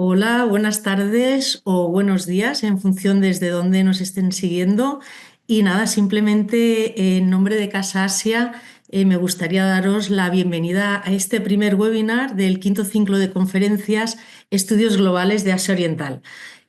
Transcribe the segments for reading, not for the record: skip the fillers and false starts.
Hola, buenas tardes o buenos días en función desde dónde nos estén siguiendo. Y nada, simplemente en nombre de Casa Asia me gustaría daros la bienvenida a este primer webinar del quinto ciclo de conferencias Estudios Globales de Asia Oriental.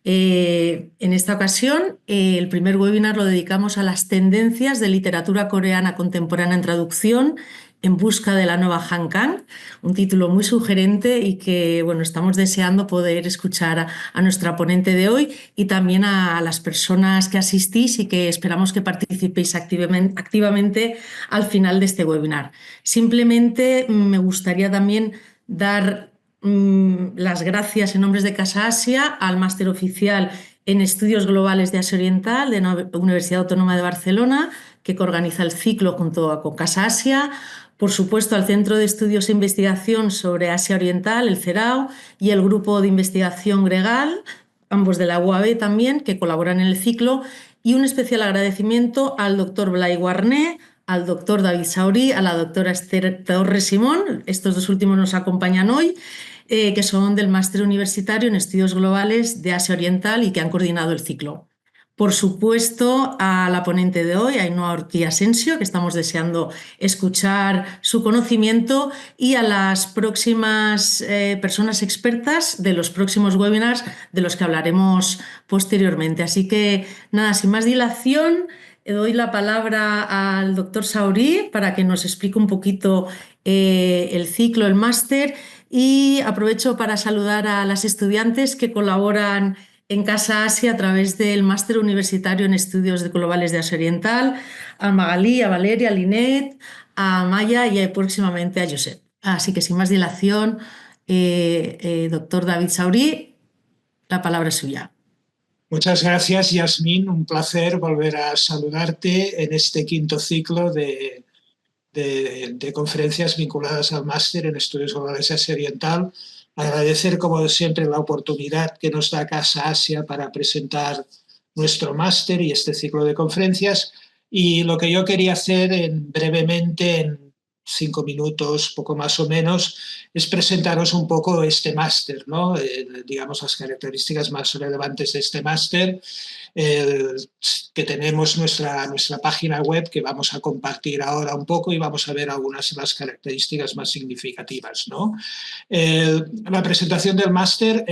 En esta ocasión, el primer webinar lo dedicamos a las tendencias de literatura coreana contemporánea en traducción en busca de la nueva Han Kang, un título muy sugerente y que bueno, estamos deseando poder escuchar a nuestra ponente de hoy y también a las personas que asistís y que esperamos que participéis activamente al final de este webinar. Simplemente me gustaría también dar las gracias en nombres de Casa Asia al máster oficial en Estudios Globales de Asia Oriental de la Universidad Autónoma de Barcelona, que organiza el ciclo junto con Casa Asia. Por supuesto, al Centro de Estudios e Investigación sobre Asia Oriental, el CERAO, y el Grupo de Investigación Gregal, ambos de la UAB también, que colaboran en el ciclo. Y un especial agradecimiento al doctor Blai Guarné, al doctor David Saurí, a la doctora Esther Torres Simón, estos dos últimos nos acompañan hoy, que son del Máster Universitario en Estudios Globales de Asia Oriental y que han coordinado el ciclo. Por supuesto, a la ponente de hoy, Ainhoa Ortí Asensio, que estamos deseando escuchar su conocimiento, y a las próximas personas expertas de los próximos webinars de los que hablaremos posteriormente. Así que, nada, sin más dilación, doy la palabra al doctor Saurí para que nos explique un poquito el ciclo, el máster, y aprovecho para saludar a las estudiantes que colaboran en Casa Asia a través del Máster Universitario en Estudios Globales de Asia Oriental, a Magalí, a Valeria, a Linet, a Maya y próximamente a Josep. Así que sin más dilación, doctor David Saurí, la palabra es suya. Muchas gracias, Yasmín. Un placer volver a saludarte en este quinto ciclo de conferencias vinculadas al máster en Estudios Globales de Asia Oriental. Agradecer, como siempre, la oportunidad que nos da Casa Asia para presentar nuestro máster y este ciclo de conferencias. Y lo que yo quería hacer brevemente, en 5 minutos, poco más o menos, es presentaros un poco este máster, ¿no? Digamos, las características más relevantes de este máster, que tenemos nuestra página web que vamos a compartir ahora un poco y vamos a ver algunas de las características más significativas, ¿no? La presentación del máster,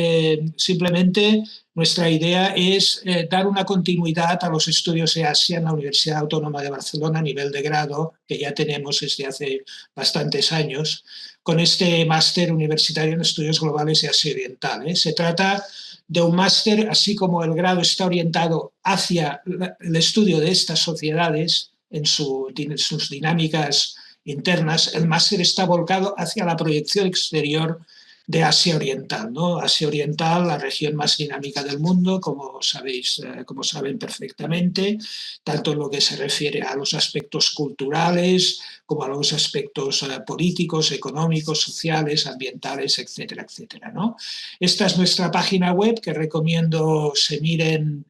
simplemente nuestra idea es dar una continuidad a los estudios de Asia en la Universidad Autónoma de Barcelona a nivel de grado, que ya tenemos desde hace bastantes años, con este máster universitario en Estudios Globales de Asia Oriental. Se trata de un máster, así como el grado está orientado hacia el estudio de estas sociedades en sus dinámicas internas, el máster está volcado hacia la proyección exterior de Asia Oriental, ¿no? Asia Oriental, la región más dinámica del mundo, como sabéis, como saben perfectamente, tanto en lo que se refiere a los aspectos culturales como a los aspectos políticos, económicos, sociales, ambientales, etcétera, etcétera, ¿no? Esta es nuestra página web, que recomiendo se miren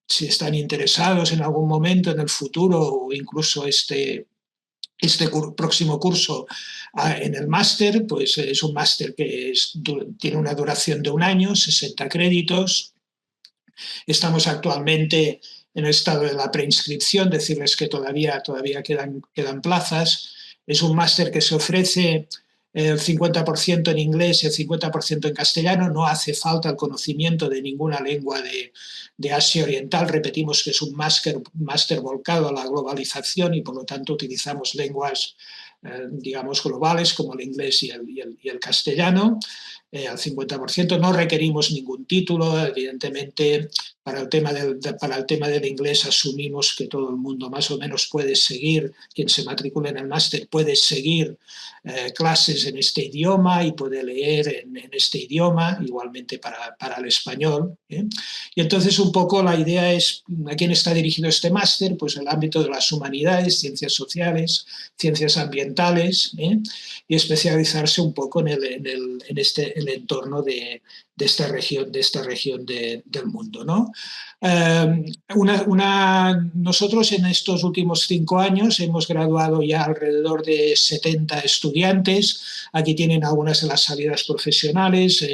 si están interesados en algún momento en el futuro, o incluso este próximo curso en el máster. Pues es un máster que tiene una duración de un año, 60 créditos. Estamos actualmente en el estado de la preinscripción, decirles que todavía quedan plazas. Es un máster que se ofrece el 50% en inglés y el 50% en castellano. No hace falta el conocimiento de ninguna lengua de Asia Oriental. Repetimos que es un máster volcado a la globalización y por lo tanto utilizamos lenguas digamos globales como el inglés y el castellano. Al 50%. No requerimos ningún título, evidentemente. Para el tema del inglés asumimos que todo el mundo más o menos puede seguir, quien se matricule en el máster puede seguir clases en este idioma y puede leer en este idioma, igualmente para el español. Y entonces un poco la idea es, ¿a quién está dirigido este máster? Pues el ámbito de las humanidades, ciencias sociales, ciencias ambientales, y especializarse un poco en el entorno de esta región del mundo, ¿no? ¿no? Nosotros en estos últimos 5 años hemos graduado ya alrededor de 70 estudiantes. Aquí tienen algunas de las salidas profesionales,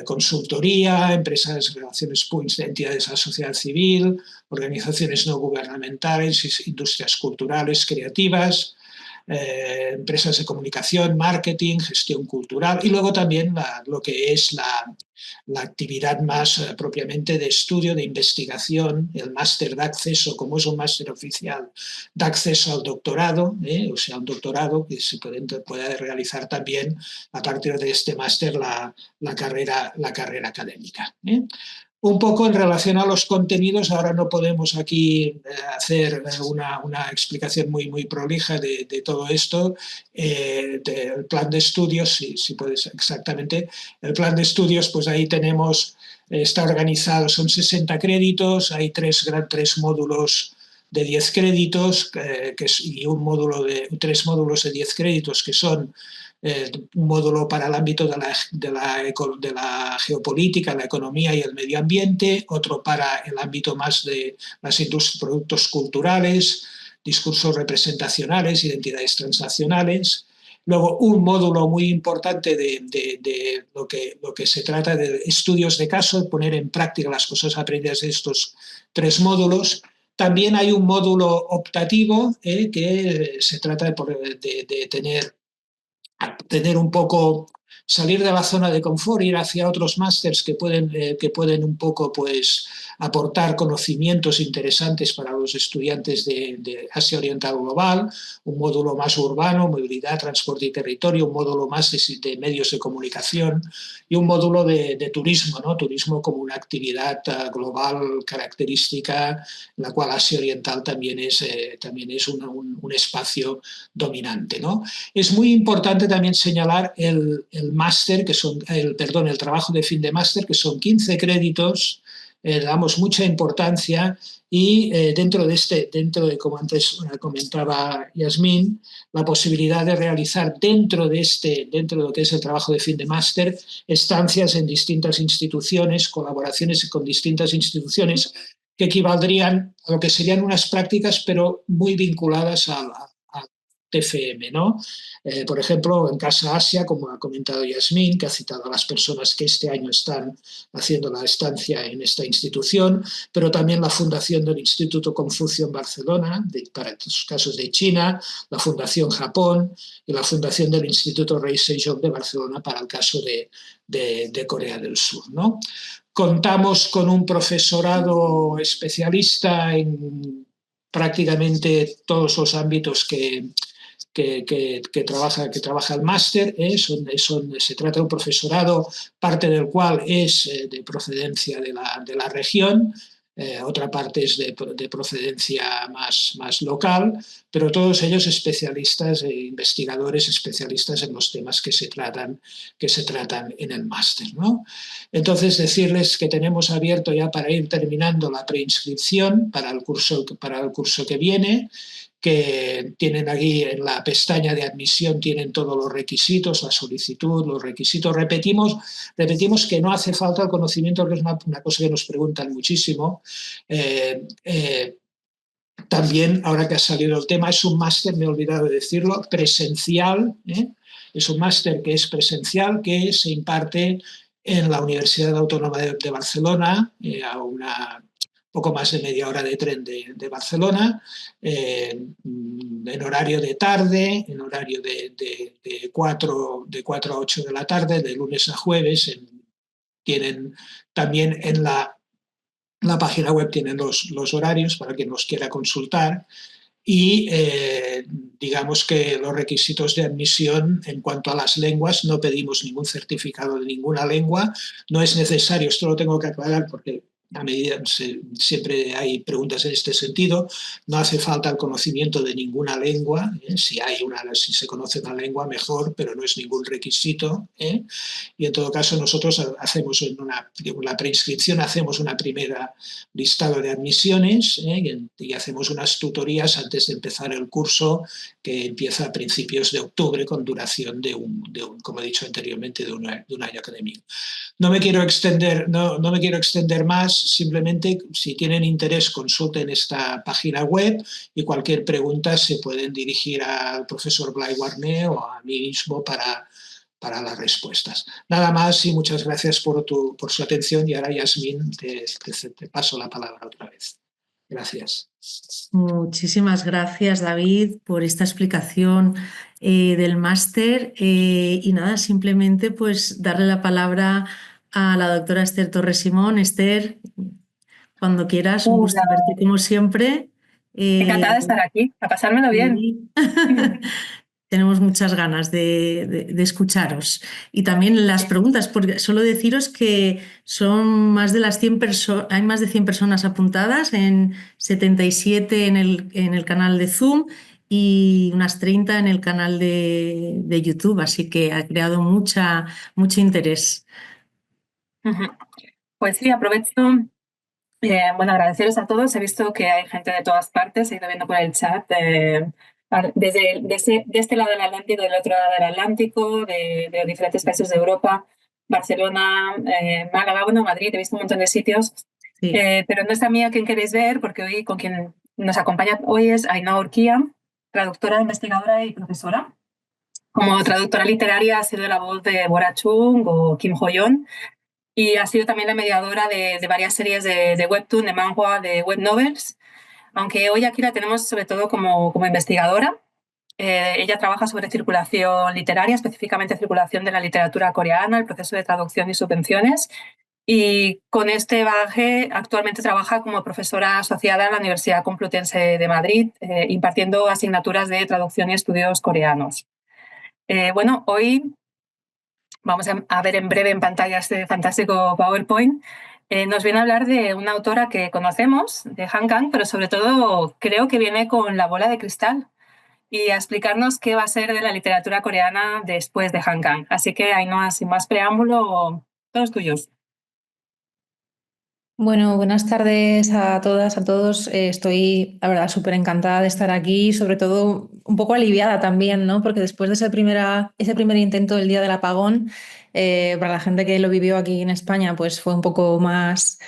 consultoría, empresas, relaciones públicas, entidades de la sociedad civil, organizaciones no gubernamentales, industrias culturales, creativas, empresas de comunicación, marketing, gestión cultural y luego también lo que es la actividad más propiamente de estudio, de investigación, el máster de acceso, como es un máster oficial, de acceso al doctorado, o sea, un doctorado que se puede realizar también a partir de este máster la carrera académica. Un poco en relación a los contenidos, ahora no podemos aquí hacer una explicación muy prolija de todo esto. Del plan de estudios, si puedes exactamente, el plan de estudios, pues ahí tenemos, está organizado, son 60 créditos, hay tres módulos de 10 créditos y tres módulos de 10 créditos que son un módulo para el ámbito de la geopolítica, la economía y el medio ambiente, otro para el ámbito más de las industrias, productos culturales, discursos representacionales, identidades transnacionales. Luego, un módulo muy importante de lo que se trata de estudios de caso, poner en práctica las cosas aprendidas de estos 3 módulos. También hay un módulo optativo que se trata de tener un poco, salir de la zona de confort, ir hacia otros másters que pueden un poco pues, aportar conocimientos interesantes para los estudiantes de Asia Oriental Global, un módulo más urbano, movilidad, transporte y territorio, un módulo más de medios de comunicación y un módulo de turismo, ¿no? Turismo como una actividad global característica, en la cual Asia Oriental también es un espacio dominante, ¿no? Es muy importante también señalar el máster, el trabajo de fin de máster, que son 15 créditos, damos mucha importancia y dentro de, como antes comentaba Yasmín, la posibilidad de realizar dentro de lo que es el trabajo de fin de máster, estancias en distintas instituciones, colaboraciones con distintas instituciones que equivaldrían a lo que serían unas prácticas, pero muy vinculadas a TFM, ¿no? Por ejemplo, en Casa Asia, como ha comentado Yasmín, que ha citado a las personas que este año están haciendo la estancia en esta institución, pero también la fundación del Instituto Confucio en Barcelona, para estos casos de China, la Fundación Japón y la fundación del Instituto Rei Sejong de Barcelona para el caso de Corea del Sur, ¿no? Contamos con un profesorado especialista en prácticamente todos los ámbitos que trabaja el máster. Se trata de un profesorado, parte del cual es de procedencia de la región, otra parte es de procedencia más local, pero todos ellos especialistas e investigadores especialistas en los temas que se tratan en el máster, ¿no? Entonces, decirles que tenemos abierto ya para ir terminando la preinscripción para el curso que viene, que tienen aquí en la pestaña de admisión, tienen todos los requisitos, la solicitud, los requisitos. Repetimos que no hace falta el conocimiento, que es una cosa que nos preguntan muchísimo. También, ahora que ha salido el tema, es un máster, me he olvidado de decirlo, presencial. Es un máster que es presencial, que se imparte en la Universidad Autónoma de Barcelona, a una poco más de media hora de tren de Barcelona, en horario de tarde, en horario de 4 a 8 de la tarde, de lunes a jueves. Tienen también en la página web, tienen los horarios para quien los quiera consultar. Y digamos que los requisitos de admisión en cuanto a las lenguas, no pedimos ningún certificado de ninguna lengua, no es necesario, esto lo tengo que aclarar porque a medida siempre hay preguntas en este sentido, no hace falta el conocimiento de ninguna lengua, si se conoce una lengua mejor, pero no es ningún requisito, y en todo caso nosotros hacemos la preinscripción, hacemos una primera listado de admisiones, y hacemos unas tutorías antes de empezar el curso, que empieza a principios de octubre con duración como he dicho anteriormente, de un año académico. No me quiero extender, no me quiero extender más, simplemente si tienen interés consulten esta página web y cualquier pregunta se pueden dirigir al profesor Blai Warné o a mí mismo para las respuestas. Nada más y muchas gracias por su atención y ahora Yasmín te paso la palabra otra vez. Gracias. Muchísimas gracias, David, por esta explicación del máster. Y nada, simplemente pues darle la palabra a la doctora Esther Torres Simón. Esther, cuando quieras, un gusto Hola, verte como siempre. encantada Eh, de estar aquí, a pasármelo bien. y tenemos muchas ganas de escucharos. Y también las preguntas, porque solo deciros que son más de las 100 personas, hay más de 100 personas apuntadas, en 77 en el canal de Zoom y unas 30 en el canal de YouTube, así que ha creado mucho interés. Pues sí, aprovecho, bueno, agradeceros a todos. He visto que hay gente de todas partes, he ido viendo por el chat, de este lado del Atlántico, del otro lado del Atlántico, de diferentes países de Europa, Barcelona, Málaga, bueno, Madrid, he visto un montón de sitios. Sí. Pero no está mía quien queréis ver, porque hoy con quien nos acompaña hoy es Ainhoa Urquía, traductora, investigadora y profesora. Como traductora literaria ha sido la voz de Bora Chung o Kim Ho-yeon y ha sido también la mediadora de varias series de webtoon, de manhwa, de web novels, aunque hoy aquí la tenemos sobre todo como investigadora. Ella trabaja sobre circulación literaria, específicamente circulación de la literatura coreana, el proceso de traducción y subvenciones. Y con este bagaje actualmente trabaja como profesora asociada en la Universidad Complutense de Madrid, impartiendo asignaturas de traducción y estudios coreanos. Bueno, hoy vamos a ver en breve en pantalla este fantástico PowerPoint. Nos viene a hablar de una autora que conocemos, de Han Kang, pero sobre todo creo que viene con la bola de cristal y a explicarnos qué va a ser de la literatura coreana después de Han Kang. Así que, Ainhoa, sin más preámbulo, todos tuyos. Bueno, buenas tardes a todas, a todos. Estoy, la verdad, súper encantada de estar aquí, sobre todo un poco aliviada también, ¿no? Porque después de ese primer intento del día del apagón, para la gente que lo vivió aquí en España, pues fue un poco más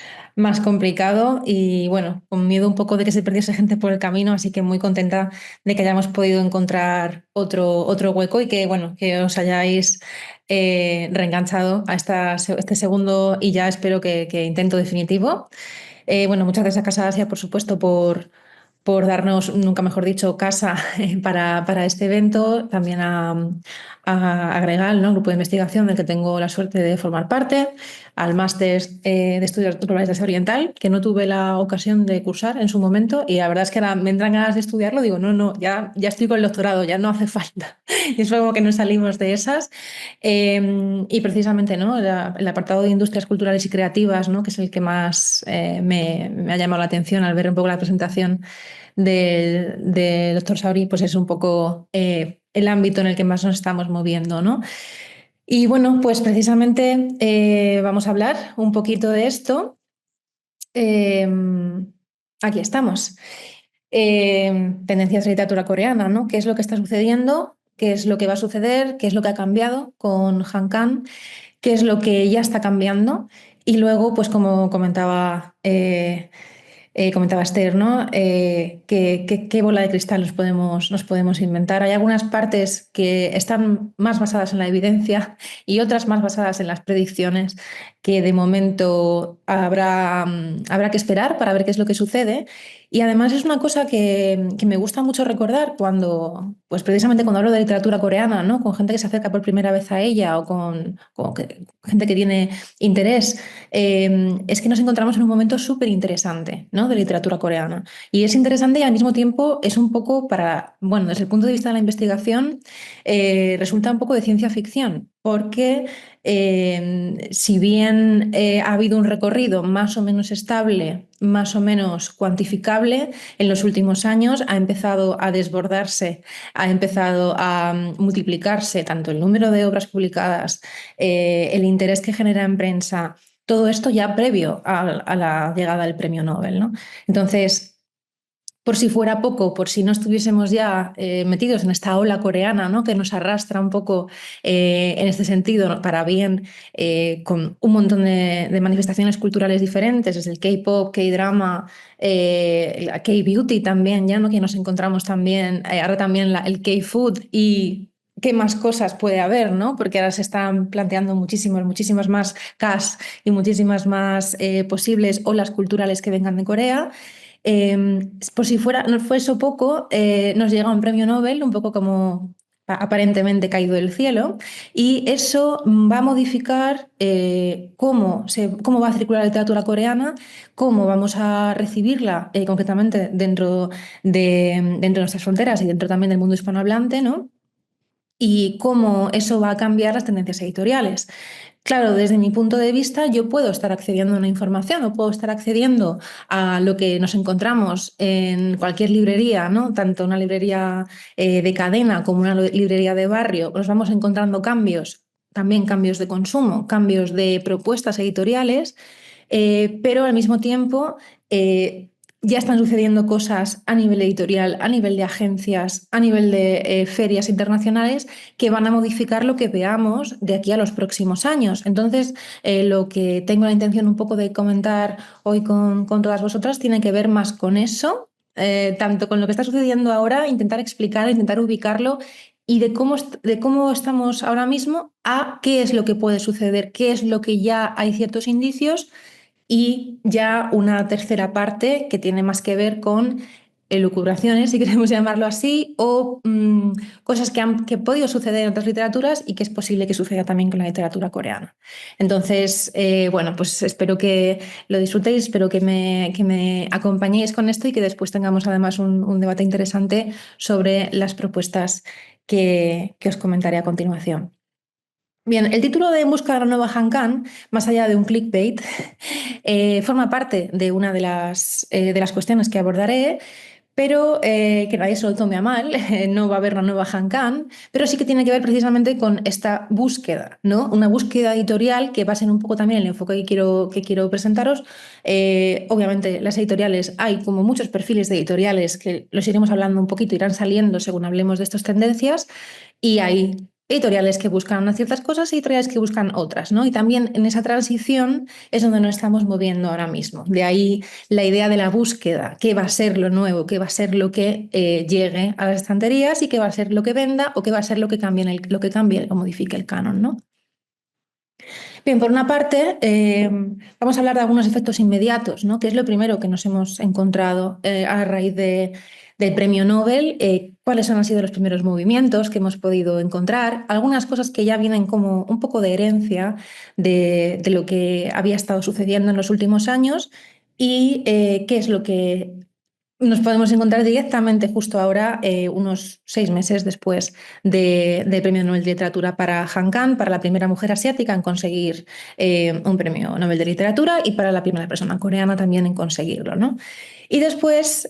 complicado y bueno, con miedo un poco de que se perdiese gente por el camino, así que muy contenta de que hayamos podido encontrar otro hueco y que, bueno, que os hayáis reenganchado a este segundo y ya espero que intento definitivo. Bueno, muchas gracias a Casa Asia, por supuesto, por darnos, nunca mejor dicho, casa para este evento. También a Gregal, ¿no? Grupo de investigación del que tengo la suerte de formar parte, al máster de estudios globales de Asia Oriental, que no tuve la ocasión de cursar en su momento y la verdad es que ahora me entran ganas de estudiarlo. Digo, no, ya estoy con el doctorado, ya no hace falta. Y es como que no salimos de esas. Y precisamente, ¿no? El apartado de industrias culturales y creativas, ¿no? Que es el que más me ha llamado la atención al ver un poco la presentación del doctor Sauri, pues es un poco el ámbito en el que más nos estamos moviendo, ¿no? Y bueno, pues precisamente vamos a hablar un poquito de esto. Eh, Aquí estamos. Tendencias de literatura coreana, ¿no? ¿Qué es lo que está sucediendo? ¿Qué es lo que va a suceder? ¿Qué es lo que ha cambiado con Han Kang? ¿Qué es lo que ya está cambiando? Y luego, pues como comentaba Esther, ¿no? ¿Qué bola de cristal nos podemos inventar? Hay algunas partes que están más basadas en la evidencia y otras más basadas en las predicciones, que de momento habrá que esperar para ver qué es lo que sucede. Y además es una cosa que me gusta mucho recordar pues precisamente cuando hablo de literatura coreana, ¿no? Con gente que se acerca por primera vez a ella o gente que tiene interés, es que nos encontramos en un momento súper interesante, ¿no? De literatura coreana. Y es interesante y al mismo tiempo es un poco bueno, desde el punto de vista de la investigación, resulta un poco de ciencia ficción, porque si bien ha habido un recorrido más o menos estable, más o menos cuantificable, en los últimos años ha empezado a desbordarse, ha empezado a multiplicarse tanto el número de obras publicadas, el interés que genera en prensa, todo esto ya previo a la llegada del premio Nobel, ¿no? Entonces, por si fuera poco, por si no estuviésemos ya metidos en esta ola coreana, ¿no? Que nos arrastra un poco en este sentido, ¿no? Para bien, con un montón de manifestaciones culturales diferentes, desde el K-pop, K-drama, la K-beauty también, ya, ¿no? Que nos encontramos también, ahora también el K-food y qué más cosas puede haber, ¿no? Porque ahora se están planteando muchísimas más Ks y muchísimas más posibles olas culturales que vengan de Corea. Por si fuera, no fuese poco, nos llega un premio Nobel, un poco como aparentemente caído del cielo, y eso va a modificar cómo va a circular la literatura coreana, cómo vamos a recibirla concretamente dentro de nuestras fronteras y dentro también del mundo hispanohablante, ¿no? Y cómo eso va a cambiar las tendencias editoriales. Claro, desde mi punto de vista, yo puedo estar accediendo a una información o puedo estar accediendo a lo que nos encontramos en cualquier librería, ¿no? Tanto una librería de cadena como una librería de barrio. Nos vamos encontrando cambios, también cambios de consumo, cambios de propuestas editoriales, pero al mismo tiempo ya están sucediendo cosas a nivel editorial, a nivel de agencias, a nivel de ferias internacionales que van a modificar lo que veamos de aquí a los próximos años. Entonces, lo que tengo la intención un poco de comentar hoy con todas vosotras tiene que ver más con eso, tanto con lo que está sucediendo ahora, intentar explicar, intentar ubicarlo y de cómo estamos ahora mismo a qué es lo que puede suceder, qué es lo que ya hay ciertos indicios y ya una tercera parte que tiene más que ver con elucubraciones, si queremos llamarlo así, o cosas que han podido suceder en otras literaturas y que es posible que suceda también con la literatura coreana. Entonces, bueno, pues espero que lo disfrutéis, espero que me acompañéis con esto y que después tengamos además un debate interesante sobre las propuestas que os comentaré a continuación. Bien, el título de En busca de la nueva Hankan, más allá de un clickbait, forma parte de una de las cuestiones que abordaré, pero que nadie se lo tome a mal, no va a haber una nueva Hankan, pero sí que tiene que ver precisamente con esta búsqueda, ¿no? Una búsqueda editorial que va a ser un poco también el enfoque que quiero presentaros. Obviamente, las editoriales, hay como muchos perfiles de editoriales que los iremos hablando un poquito, irán saliendo según hablemos de estas tendencias, y hay editoriales que buscan unas ciertas cosas y editoriales que buscan otras, ¿no? Y también en esa transición es donde nos estamos moviendo ahora mismo. De ahí la idea de la búsqueda, qué va a ser lo nuevo, qué va a ser lo que llegue a las estanterías y qué va a ser lo que venda o qué va a ser lo que cambie o modifique el canon, ¿no? Bien, por una parte, vamos a hablar de algunos efectos inmediatos, ¿no? Que es lo primero que nos hemos encontrado a raíz del premio Nobel, cuáles han sido los primeros movimientos que hemos podido encontrar, algunas cosas que ya vienen como un poco de herencia de lo que había estado sucediendo en los últimos años y qué es lo que nos podemos encontrar directamente justo ahora, unos 6 meses después del Premio Nobel de Literatura para Han Kang, para la primera mujer asiática en conseguir un Premio Nobel de Literatura y para la primera persona coreana también en conseguirlo, ¿no? Y después,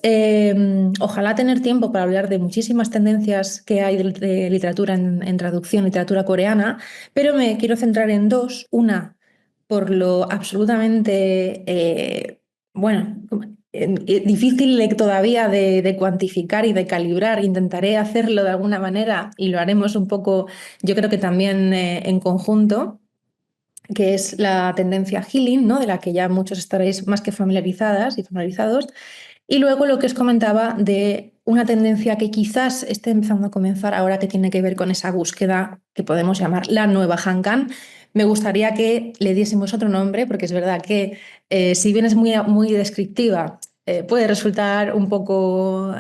ojalá tener tiempo para hablar de muchísimas tendencias que hay de literatura en traducción, literatura coreana, pero me quiero centrar en dos. Una, por lo absolutamente, bueno, difícil todavía de cuantificar y de calibrar. Intentaré hacerlo de alguna manera y lo haremos un poco, yo creo que también en conjunto, que es la tendencia healing, ¿no? De la que ya muchos estaréis más que familiarizadas y familiarizados. Y luego lo que os comentaba de una tendencia que quizás esté empezando a comenzar ahora, que tiene que ver con esa búsqueda que podemos llamar la nueva Hankan. Me gustaría que le diésemos otro nombre, porque es verdad que si bien es muy descriptiva, puede resultar un poco,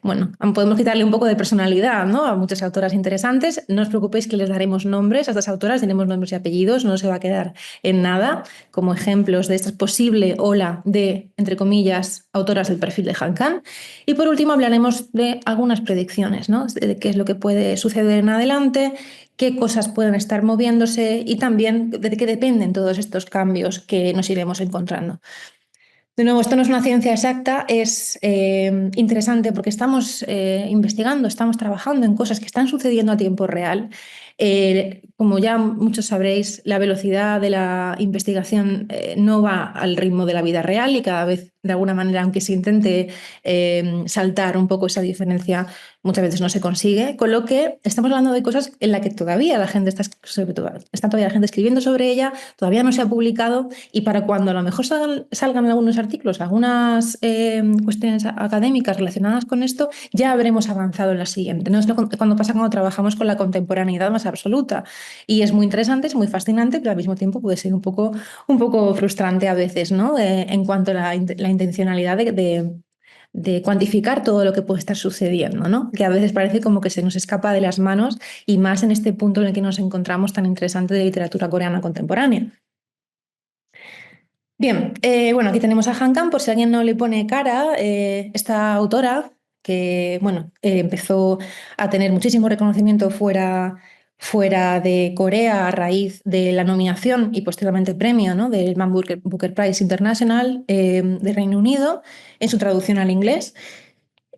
bueno, podemos quitarle un poco de personalidad, ¿no? A muchas autoras interesantes. No os preocupéis que les daremos nombres a estas autoras, tenemos nombres y apellidos, no se va a quedar en nada, como ejemplos de esta posible ola de, entre comillas, autoras del perfil de Han Kang. Y por último hablaremos de algunas predicciones, ¿no? De qué es lo que puede suceder en adelante, qué cosas pueden estar moviéndose y también de qué dependen todos estos cambios que nos iremos encontrando. De nuevo, esto no es una ciencia exacta, es interesante porque estamos investigando, estamos trabajando en cosas que están sucediendo a tiempo real. Como ya muchos sabréis, la velocidad de la investigación no va al ritmo de la vida real y cada vez de alguna manera, aunque se intente saltar un poco esa diferencia, muchas veces no se consigue, con lo que estamos hablando de cosas en las que todavía la gente está todavía la gente escribiendo sobre ella, todavía no se ha publicado, y para cuando a lo mejor salgan algunos artículos, algunas cuestiones académicas relacionadas con esto, ya habremos avanzado en la siguiente. No es cuando pasa cuando trabajamos con la contemporaneidad más absoluta, y es muy interesante, es muy fascinante, pero al mismo tiempo puede ser un poco frustrante a veces, ¿no? En cuanto a la intencionalidad de cuantificar todo lo que puede estar sucediendo, ¿no? Que a veces parece como que se nos escapa de las manos, y más en este punto en el que nos encontramos tan interesante de literatura coreana contemporánea. Bien, bueno, aquí tenemos a Han Kang, por si alguien no le pone cara, esta autora que, bueno, empezó a tener muchísimo reconocimiento fuera de Corea a raíz de la nominación y posteriormente premio, ¿no?, del Man Booker Prize International de Reino Unido en su traducción al inglés.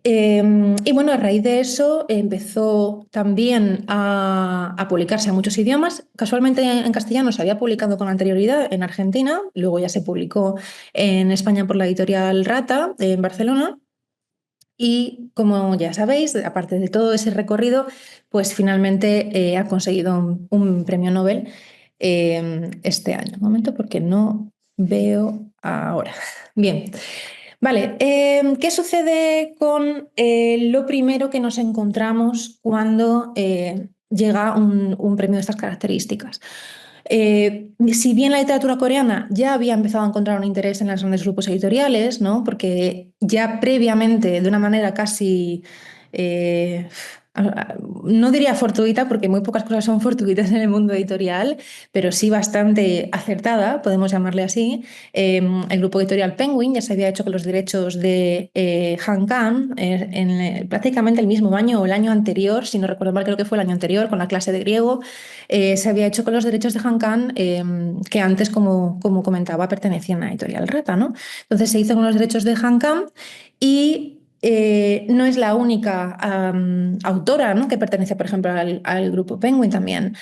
Y bueno, a raíz de eso empezó también a publicarse en muchos idiomas. Casualmente en castellano se había publicado con anterioridad en Argentina, luego ya se publicó en España por la editorial Rata en Barcelona. Y como ya sabéis, aparte de todo ese recorrido, pues finalmente ha conseguido un premio Nobel este año. Un momento, porque no veo ahora. Bien. Vale, ¿qué sucede con lo primero que nos encontramos cuando llega un premio de estas características? Si bien la literatura coreana ya había empezado a encontrar un interés en los grandes grupos editoriales, ¿no?, porque ya previamente, de una manera casi, no diría fortuita, porque muy pocas cosas son fortuitas en el mundo editorial, pero sí bastante acertada, podemos llamarle así, el grupo editorial Penguin ya se había hecho con los derechos de Han Kang en prácticamente el mismo año o el año anterior, si no recuerdo mal, creo que fue el año anterior, con la clase de griego. Se había hecho con los derechos de Han Kang, que antes, como comentaba, pertenecían a Editorial Rata, ¿no? Entonces se hizo con los derechos de Han Kang, y no es la única autora, ¿no?, que pertenece, por ejemplo, al grupo Penguin también.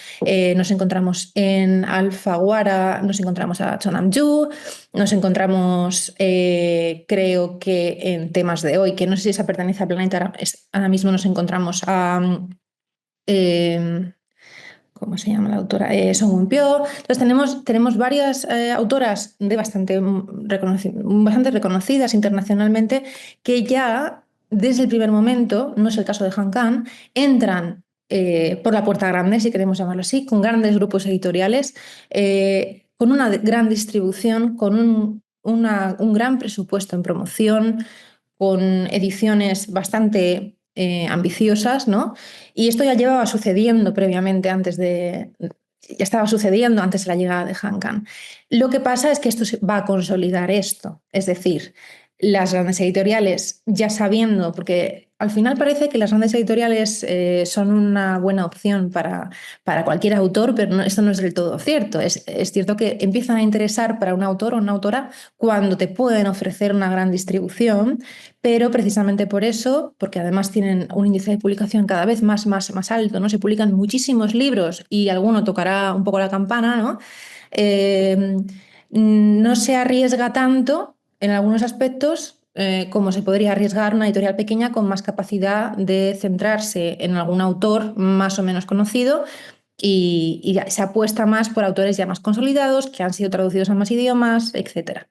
Nos encontramos en Alfaguara, nos encontramos a Cho Nam-ju, nos encontramos, creo que en Temas de Hoy, que no sé si esa pertenece a Planeta, ahora mismo nos encontramos a... ¿cómo se llama la autora? Song Eun-pyo. Entonces tenemos varias autoras bastante reconocidas internacionalmente, que ya desde el primer momento, no es el caso de Han Kang, entran por la puerta grande, si queremos llamarlo así, con grandes grupos editoriales, con una gran distribución, con un gran presupuesto en promoción, con ediciones bastante ambiciosas, ¿no? Y esto ya llevaba sucediendo previamente, ya estaba sucediendo antes de la llegada de Han Kang. Lo que pasa es que esto va a consolidar esto, es decir, las grandes editoriales, ya sabiendo, porque al final parece que las grandes editoriales son una buena opción para cualquier autor, pero esto no es del todo cierto. Es cierto que empiezan a interesar para un autor o una autora cuando te pueden ofrecer una gran distribución, pero precisamente por eso, porque además tienen un índice de publicación cada vez más alto, ¿no? Se publican muchísimos libros y alguno tocará un poco la campana, ¿no? No se arriesga tanto en algunos aspectos como se podría arriesgar una editorial pequeña con más capacidad de centrarse en algún autor más o menos conocido, y se apuesta más por autores ya más consolidados, que han sido traducidos a más idiomas, etc.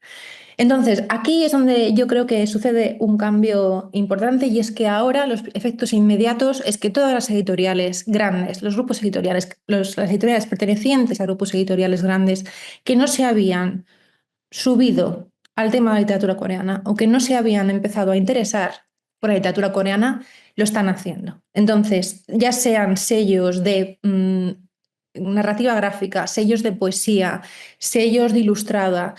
Entonces, aquí es donde yo creo que sucede un cambio importante, y es que ahora los efectos inmediatos es que todas las editoriales grandes, los grupos editoriales, las editoriales pertenecientes a grupos editoriales grandes que no se habían subido al tema de la literatura coreana o que no se habían empezado a interesar por la literatura coreana, lo están haciendo. Entonces, ya sean sellos de narrativa gráfica, sellos de poesía, sellos de ilustrada,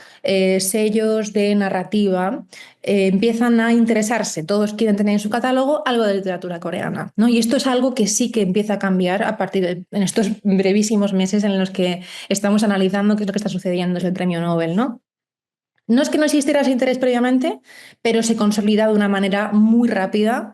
sellos de narrativa, empiezan a interesarse, todos quieren tener en su catálogo algo de literatura coreana, ¿no? Y esto es algo que sí que empieza a cambiar en estos brevísimos meses en los que estamos analizando qué es lo que está sucediendo desde el premio Nobel, ¿no? No es que no existiera ese interés previamente, pero se consolida de una manera muy rápida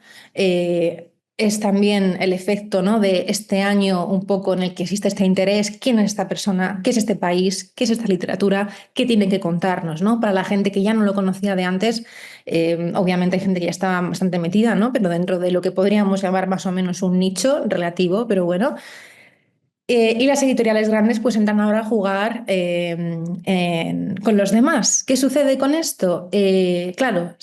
es también el efecto, ¿no?, de este año un poco en el que existe este interés, quién es esta persona, qué es este país, qué es esta literatura, qué tiene que contarnos, ¿no? Para la gente que ya no lo conocía de antes, obviamente hay gente que ya estaba bastante metida, ¿no?, pero dentro de lo que podríamos llamar más o menos un nicho relativo, pero bueno. Y las editoriales grandes pues entran ahora a jugar con los demás. ¿Qué sucede con esto? Claro,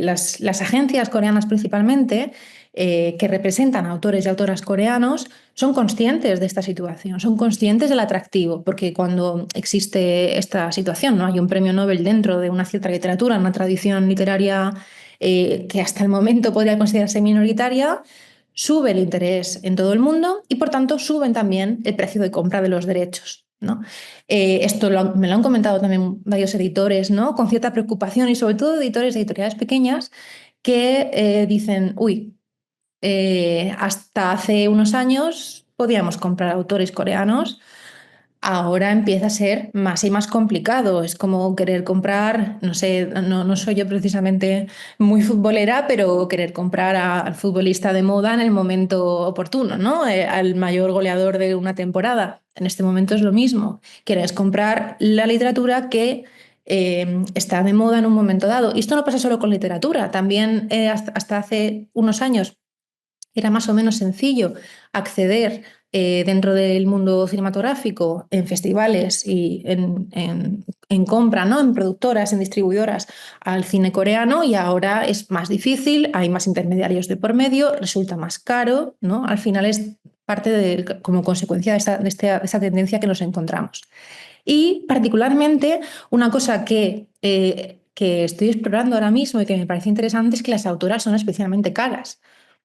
las agencias coreanas principalmente, que representan a autores y autoras coreanos, son conscientes de esta situación, son conscientes del atractivo, porque cuando existe esta situación, ¿no?, hay un premio Nobel dentro de una cierta literatura, una tradición literaria que hasta el momento podría considerarse minoritaria, sube el interés en todo el mundo y, por tanto, suben también el precio de compra de los derechos, ¿no? Esto me lo han comentado también varios editores, ¿no?, con cierta preocupación, y sobre todo editores de editoriales pequeñas que dicen, uy, hasta hace unos años podíamos comprar autores coreanos. Ahora empieza a ser más y más complicado. Es como querer comprar, no sé, no soy yo precisamente muy futbolera, pero querer comprar al futbolista de moda en el momento oportuno, ¿no? Al mayor goleador de una temporada. En este momento es lo mismo. Quieres comprar la literatura que está de moda en un momento dado. Y esto no pasa solo con literatura. También hasta hace unos años era más o menos sencillo acceder dentro del mundo cinematográfico, en festivales y en compra, ¿no?, en productoras, en distribuidoras, al cine coreano, y ahora es más difícil, hay más intermediarios de por medio, resulta más caro, ¿no? Al final es parte como consecuencia de esta tendencia que nos encontramos. Y particularmente una cosa que estoy explorando ahora mismo y que me parece interesante es que las autoras son especialmente caras,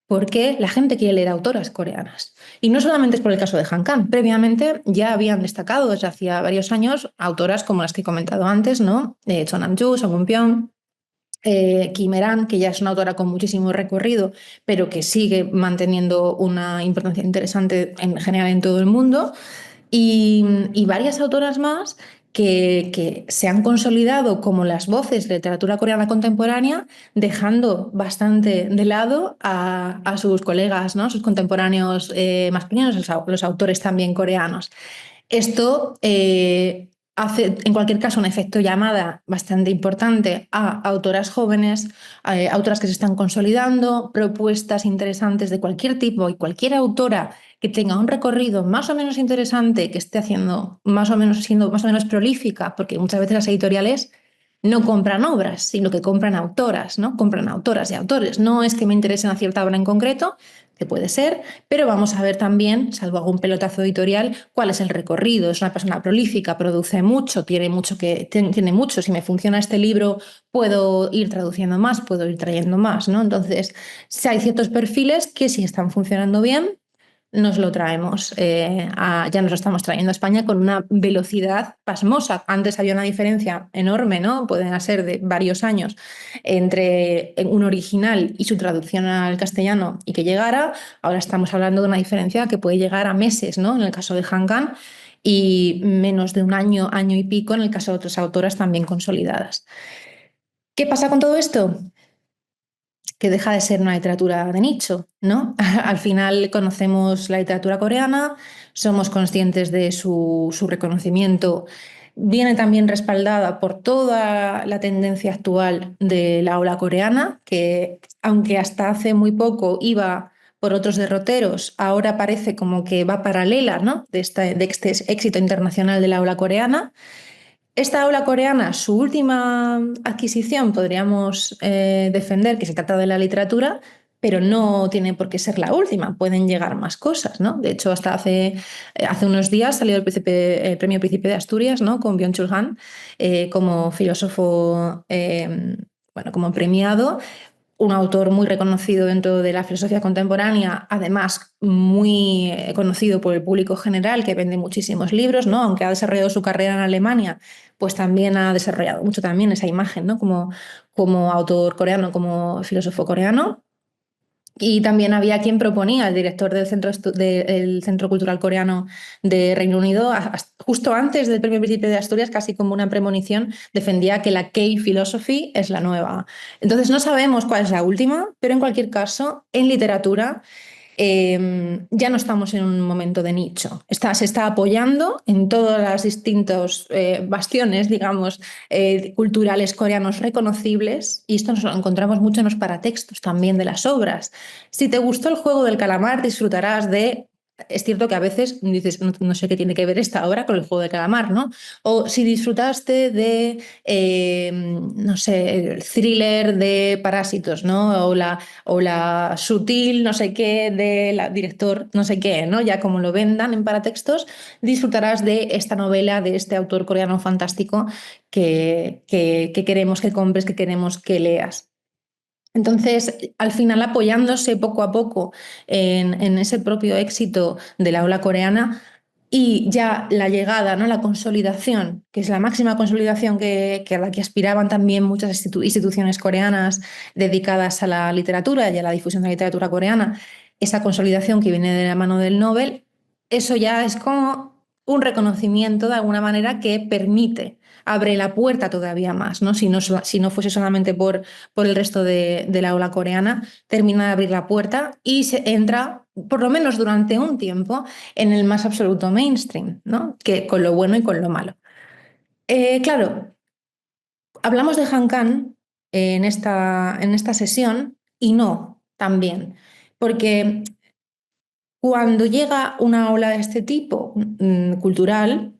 porque la gente quiere leer autoras coreanas. Y no solamente es por el caso de Han Kang. Previamente ya habían destacado desde hacía varios años autoras como las que he comentado antes, ¿no?, Cho Nam-ju, Song Eun-pyeong, Kim Eran, que ya es una autora con muchísimo recorrido, pero que sigue manteniendo una importancia interesante en general en todo el mundo. Y varias autoras más que se han consolidado como las voces de literatura coreana contemporánea, dejando bastante de lado a sus colegas, ¿no?, sus contemporáneos más pequeños, los autores también coreanos. Esto hace, en cualquier caso, un efecto llamada bastante importante a autoras jóvenes, autoras que se están consolidando, propuestas interesantes de cualquier tipo, y cualquier autora que tenga un recorrido más o menos interesante, que esté haciendo más o menos, siendo más o menos prolífica, porque muchas veces las editoriales no compran obras, sino que compran autoras, ¿no? Compran autoras y autores. No es que me interese una cierta obra en concreto, que puede ser, pero vamos a ver también, salvo algún pelotazo editorial, cuál es el recorrido. Es una persona prolífica, produce mucho, tiene mucho. Si me funciona este libro, puedo ir traduciendo más, puedo ir trayendo más, ¿no? Entonces, si hay ciertos perfiles que si están funcionando bien, nos lo traemos, ya nos lo estamos trayendo a España con una velocidad pasmosa. Antes había una diferencia enorme, ¿no?, pueden ser de varios años, entre un original y su traducción al castellano y que llegara. Ahora estamos hablando de una diferencia que puede llegar a meses, ¿no?, en el caso de Han Kang, y menos de un año, año y pico en el caso de otras autoras también consolidadas. ¿Qué pasa con todo esto? Que deja de ser una literatura de nicho, ¿no? Al final conocemos la literatura coreana, somos conscientes de su reconocimiento. Viene también respaldada por toda la tendencia actual de la ola coreana, que aunque hasta hace muy poco iba por otros derroteros, ahora parece como que va paralela, ¿no?, de este éxito internacional de la ola coreana. Esta ola coreana, su última adquisición, podríamos defender que se trata de la literatura, pero no tiene por qué ser la última, pueden llegar más cosas, ¿no? De hecho, hasta hace unos días salió el Premio Príncipe de Asturias, ¿no?, con Byung-Chul Han como filósofo, bueno, como premiado. Un autor muy reconocido dentro de la filosofía contemporánea, además muy conocido por el público general, que vende muchísimos libros, ¿no? Aunque ha desarrollado su carrera en Alemania, pues también ha desarrollado mucho también esa imagen, ¿no?, como autor coreano, como filósofo coreano. Y también había quien proponía, el director del Centro Cultural Coreano de Reino Unido, justo antes del Premio Príncipe de Asturias, casi como una premonición, defendía que la K-Philosophy es la nueva. Entonces no sabemos cuál es la última, pero en cualquier caso, en literatura ya no estamos en un momento de nicho. Se está apoyando en todos los distintos bastiones, digamos, culturales coreanos reconocibles, y esto nos lo encontramos mucho en los paratextos también de las obras. Si te gustó el juego del calamar, disfrutarás de... Es cierto que a veces dices, no sé qué tiene que ver esta obra con el juego del calamar, ¿no? O si disfrutaste de, no sé, el thriller de Parásitos, ¿no? O la sutil, no sé qué, de la director, no sé qué, ¿no? Ya como lo vendan en paratextos, disfrutarás de esta novela, de este autor coreano fantástico que queremos que compres, que queremos que leas. Entonces, al final, apoyándose poco a poco en ese propio éxito de la ola coreana y ya la llegada, ¿no? La consolidación, que es la máxima consolidación a la que aspiraban también muchas instituciones coreanas dedicadas a la literatura y a la difusión de la literatura coreana, esa consolidación que viene de la mano del Nobel, eso ya es como un reconocimiento de alguna manera que permite, abre la puerta todavía más, ¿no? Si no fuese solamente por el resto de la ola coreana, termina de abrir la puerta y se entra, por lo menos durante un tiempo, en el más absoluto mainstream, ¿no? Que con lo bueno y con lo malo. Claro, hablamos de Han Kang en esta sesión y no también, porque cuando llega una ola de este tipo cultural,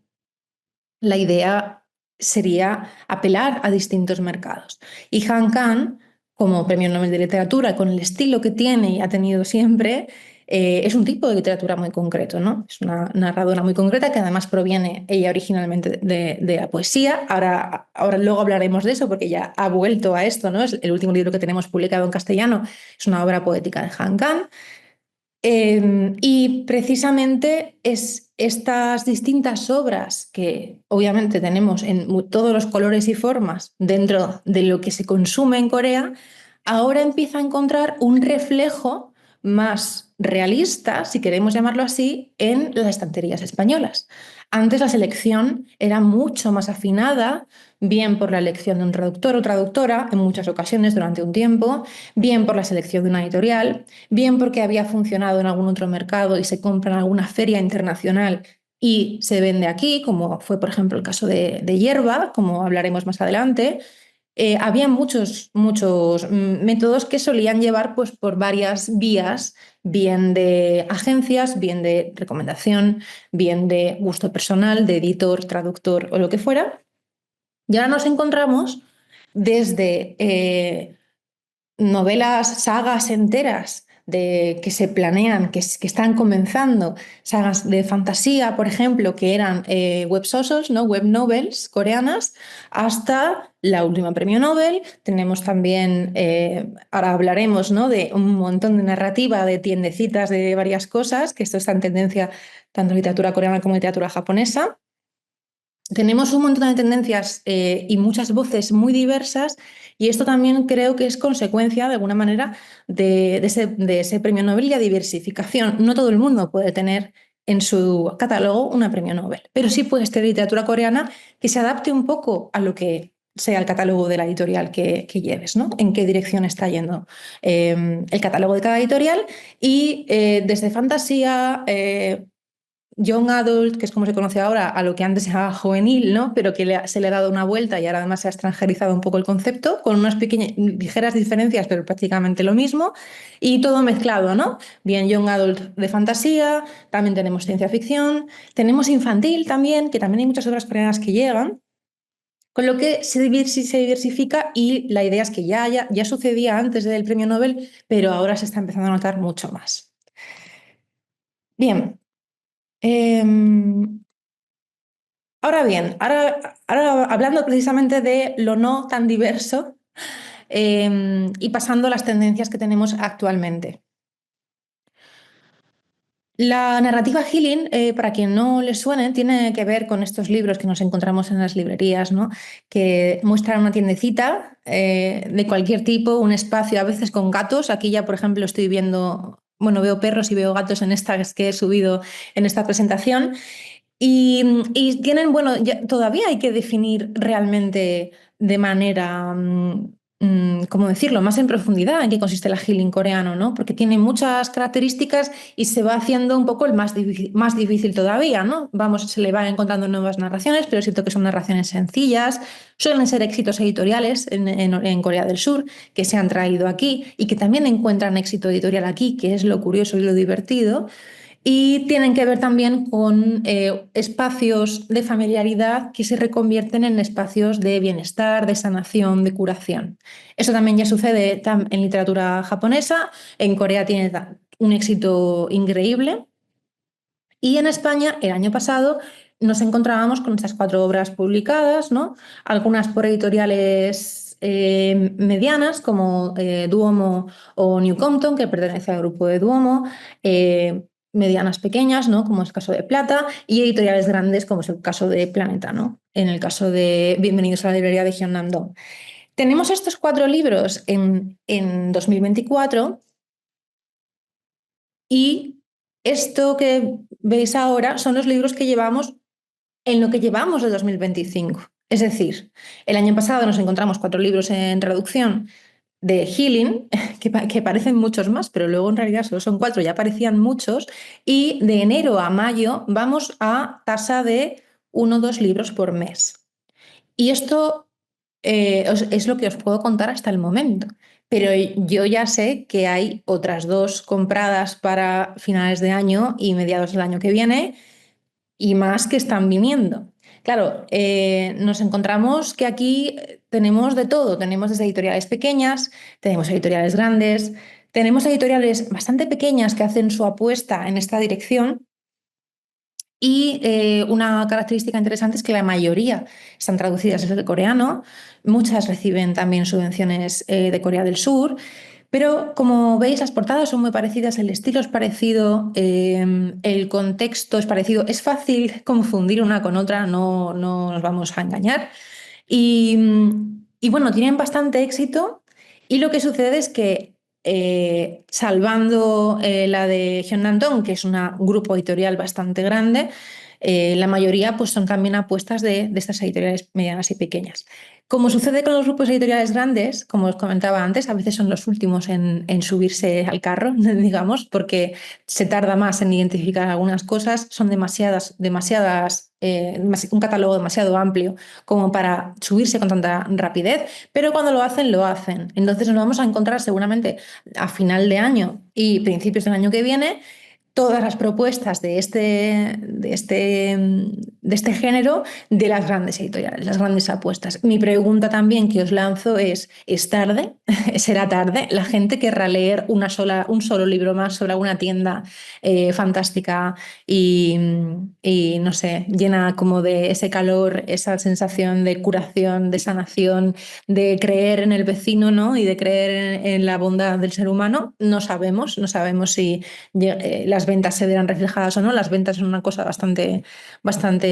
la idea sería apelar a distintos mercados. Y Han Kang, como Premio Nobel de Literatura, con el estilo que tiene y ha tenido siempre, es un tipo de literatura muy concreto, ¿no? Es una narradora muy concreta que además proviene ella originalmente de la poesía. Ahora luego hablaremos de eso porque ya ha vuelto a esto, ¿no? Es el último libro que tenemos publicado en castellano, es una obra poética de Han Kang. Y precisamente es estas distintas obras que obviamente tenemos en todos los colores y formas dentro de lo que se consume en Corea, ahora empieza a encontrar un reflejo más realista, si queremos llamarlo así, en las estanterías españolas. Antes la selección era mucho más afinada, bien por la elección de un traductor o traductora, en muchas ocasiones durante un tiempo, bien por la selección de una editorial, bien porque había funcionado en algún otro mercado y se compra en alguna feria internacional y se vende aquí, como fue, por ejemplo, el caso de Hierba, como hablaremos más adelante. Había muchos métodos que solían llevar pues, por varias vías, bien de agencias, bien de recomendación, bien de gusto personal, de editor, traductor o lo que fuera. Y ahora nos encontramos desde novelas, sagas enteras que se planean, que están comenzando, sagas de fantasía, por ejemplo, que eran web sosos, ¿no? Web novels coreanas, hasta la última premio Nobel. Tenemos también, ahora hablaremos, ¿no? De un montón de narrativa, de tiendecitas, de varias cosas, que esto está en tendencia tanto en literatura coreana como en literatura japonesa. Tenemos un montón de tendencias y muchas voces muy diversas, y esto también creo que es consecuencia, de alguna manera, de ese premio Nobel y la diversificación. No todo el mundo puede tener en su catálogo una premio Nobel, pero sí puede ser literatura coreana que se adapte un poco a lo que sea el catálogo de la editorial que lleves, ¿no? En qué dirección está yendo el catálogo de cada editorial, y desde fantasía, young adult, que es como se conoce ahora, a lo que antes se llamaba juvenil, ¿no? Pero que se le ha dado una vuelta y ahora además se ha extranjerizado un poco el concepto, con unas pequeñas, ligeras diferencias, pero prácticamente lo mismo, y todo mezclado, ¿no? Bien young adult de fantasía, también tenemos ciencia ficción, tenemos infantil también, que también hay muchas obras coreanas que llegan, con lo que se diversifica, y la idea es que ya sucedía antes del premio Nobel, pero ahora se está empezando a notar mucho más. Bien. Ahora bien, ahora hablando precisamente de lo no tan diverso y pasando a las tendencias que tenemos actualmente. La narrativa healing, para quien no le suene, tiene que ver con estos libros que nos encontramos en las librerías, ¿no? Que muestran una tiendecita de cualquier tipo, un espacio a veces con gatos. Aquí ya, por ejemplo, estoy viendo, bueno, veo perros y veo gatos en estas que he subido en esta presentación. Y tienen, bueno, todavía hay que definir realmente de manera ¿cómo decirlo?, más en profundidad en qué consiste el healing coreano, ¿no? Porque tiene muchas características y se va haciendo un poco el más difícil todavía, ¿no? Se le van encontrando nuevas narraciones, pero siento que son narraciones sencillas, suelen ser éxitos editoriales en Corea del Sur que se han traído aquí y que también encuentran éxito editorial aquí, que es lo curioso y lo divertido. Y tienen que ver también con espacios de familiaridad que se reconvierten en espacios de bienestar, de sanación, de curación. Eso también ya sucede en literatura japonesa. En Corea tiene un éxito increíble. Y en España, el año pasado, nos encontrábamos con estas 4 obras publicadas, ¿no? Algunas por editoriales medianas, como Duomo o New Compton, que pertenece al grupo de Duomo, medianas pequeñas, ¿no? Como es el caso de Plata, y editoriales grandes, como es el caso de Planeta, ¿no? En el caso de Bienvenidos a la librería de Gyeongnam-dong. Tenemos estos 4 libros en 2024 y esto que veis ahora son los libros que llevamos en lo que llevamos de 2025. Es decir, el año pasado nos encontramos 4 libros en traducción de Healing, que parecen muchos más, pero luego en realidad solo son 4, ya parecían muchos, y de enero a mayo vamos a tasa de 1 o 2 libros por mes. Y esto es lo que os puedo contar hasta el momento. Pero yo ya sé que hay otras 2 compradas para finales de año y mediados del año que viene y más que están viniendo. Claro, nos encontramos que aquí tenemos de todo. Tenemos desde editoriales pequeñas, tenemos editoriales grandes, tenemos editoriales bastante pequeñas que hacen su apuesta en esta dirección. Y una característica interesante es que la mayoría están traducidas desde el coreano, muchas reciben también subvenciones de Corea del Sur, pero como veis las portadas son muy parecidas, el estilo es parecido, el contexto es parecido, es fácil confundir una con otra, no nos vamos a engañar. Y bueno, tienen bastante éxito y lo que sucede es que salvando la de Gyeongnam-dong, que es un grupo editorial bastante grande, la mayoría pues, son también apuestas de estas editoriales medianas y pequeñas. Como sucede con los grupos editoriales grandes, como os comentaba antes, a veces son los últimos en subirse al carro, digamos, porque se tarda más en identificar algunas cosas, son un catálogo demasiado amplio como para subirse con tanta rapidez, pero cuando lo hacen, lo hacen. Entonces nos vamos a encontrar seguramente a final de año y principios del año que viene todas las propuestas de este género de las grandes editoriales, las grandes apuestas. Mi pregunta también que os lanzo ¿es tarde? ¿Será tarde? ¿La gente querrá leer un solo libro más sobre alguna tienda fantástica y no sé, llena como de ese calor, esa sensación de curación, de sanación, de creer en el vecino, ¿no? Y de creer en la bondad del ser humano? No sabemos si las ventas se verán reflejadas o no. Las ventas son una cosa bastante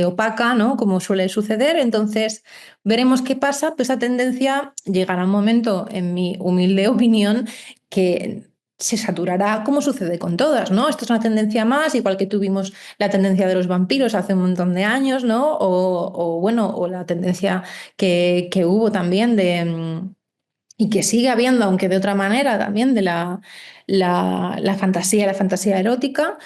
opaca, ¿no? Como suele suceder. Entonces, veremos qué pasa. Pues esa tendencia llegará un momento, en mi humilde opinión, que se saturará como sucede con todas, ¿no? Esto es una tendencia más, igual que tuvimos la tendencia de los vampiros hace un montón de años, ¿no? O la tendencia que hubo también y que sigue habiendo, aunque de otra manera también, de la fantasía erótica.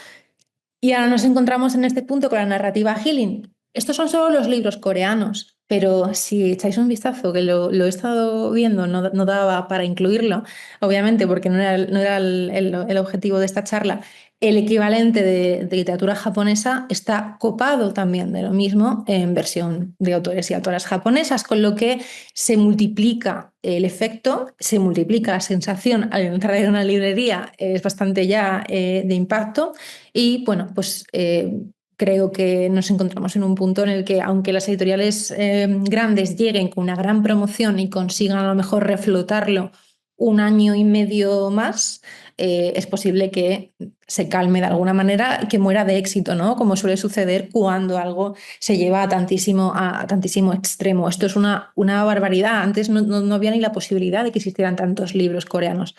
Y ahora nos encontramos en este punto con la narrativa healing. Estos son solo los libros coreanos, pero si echáis un vistazo, que lo he estado viendo, no daba para incluirlo, obviamente, porque no era el objetivo de esta charla. El equivalente de literatura japonesa está copado también de lo mismo en versión de autores y autoras japonesas, con lo que se multiplica el efecto, se multiplica la sensación al entrar en una librería, es bastante ya de impacto. Y bueno, pues creo que nos encontramos en un punto en el que, aunque las editoriales grandes lleguen con una gran promoción y consigan a lo mejor reflotarlo un año y medio más, es posible que se calme de alguna manera, que muera de éxito, ¿no? Como suele suceder cuando algo se lleva a tantísimo extremo. Esto es una barbaridad. Antes no había ni la posibilidad de que existieran tantos libros coreanos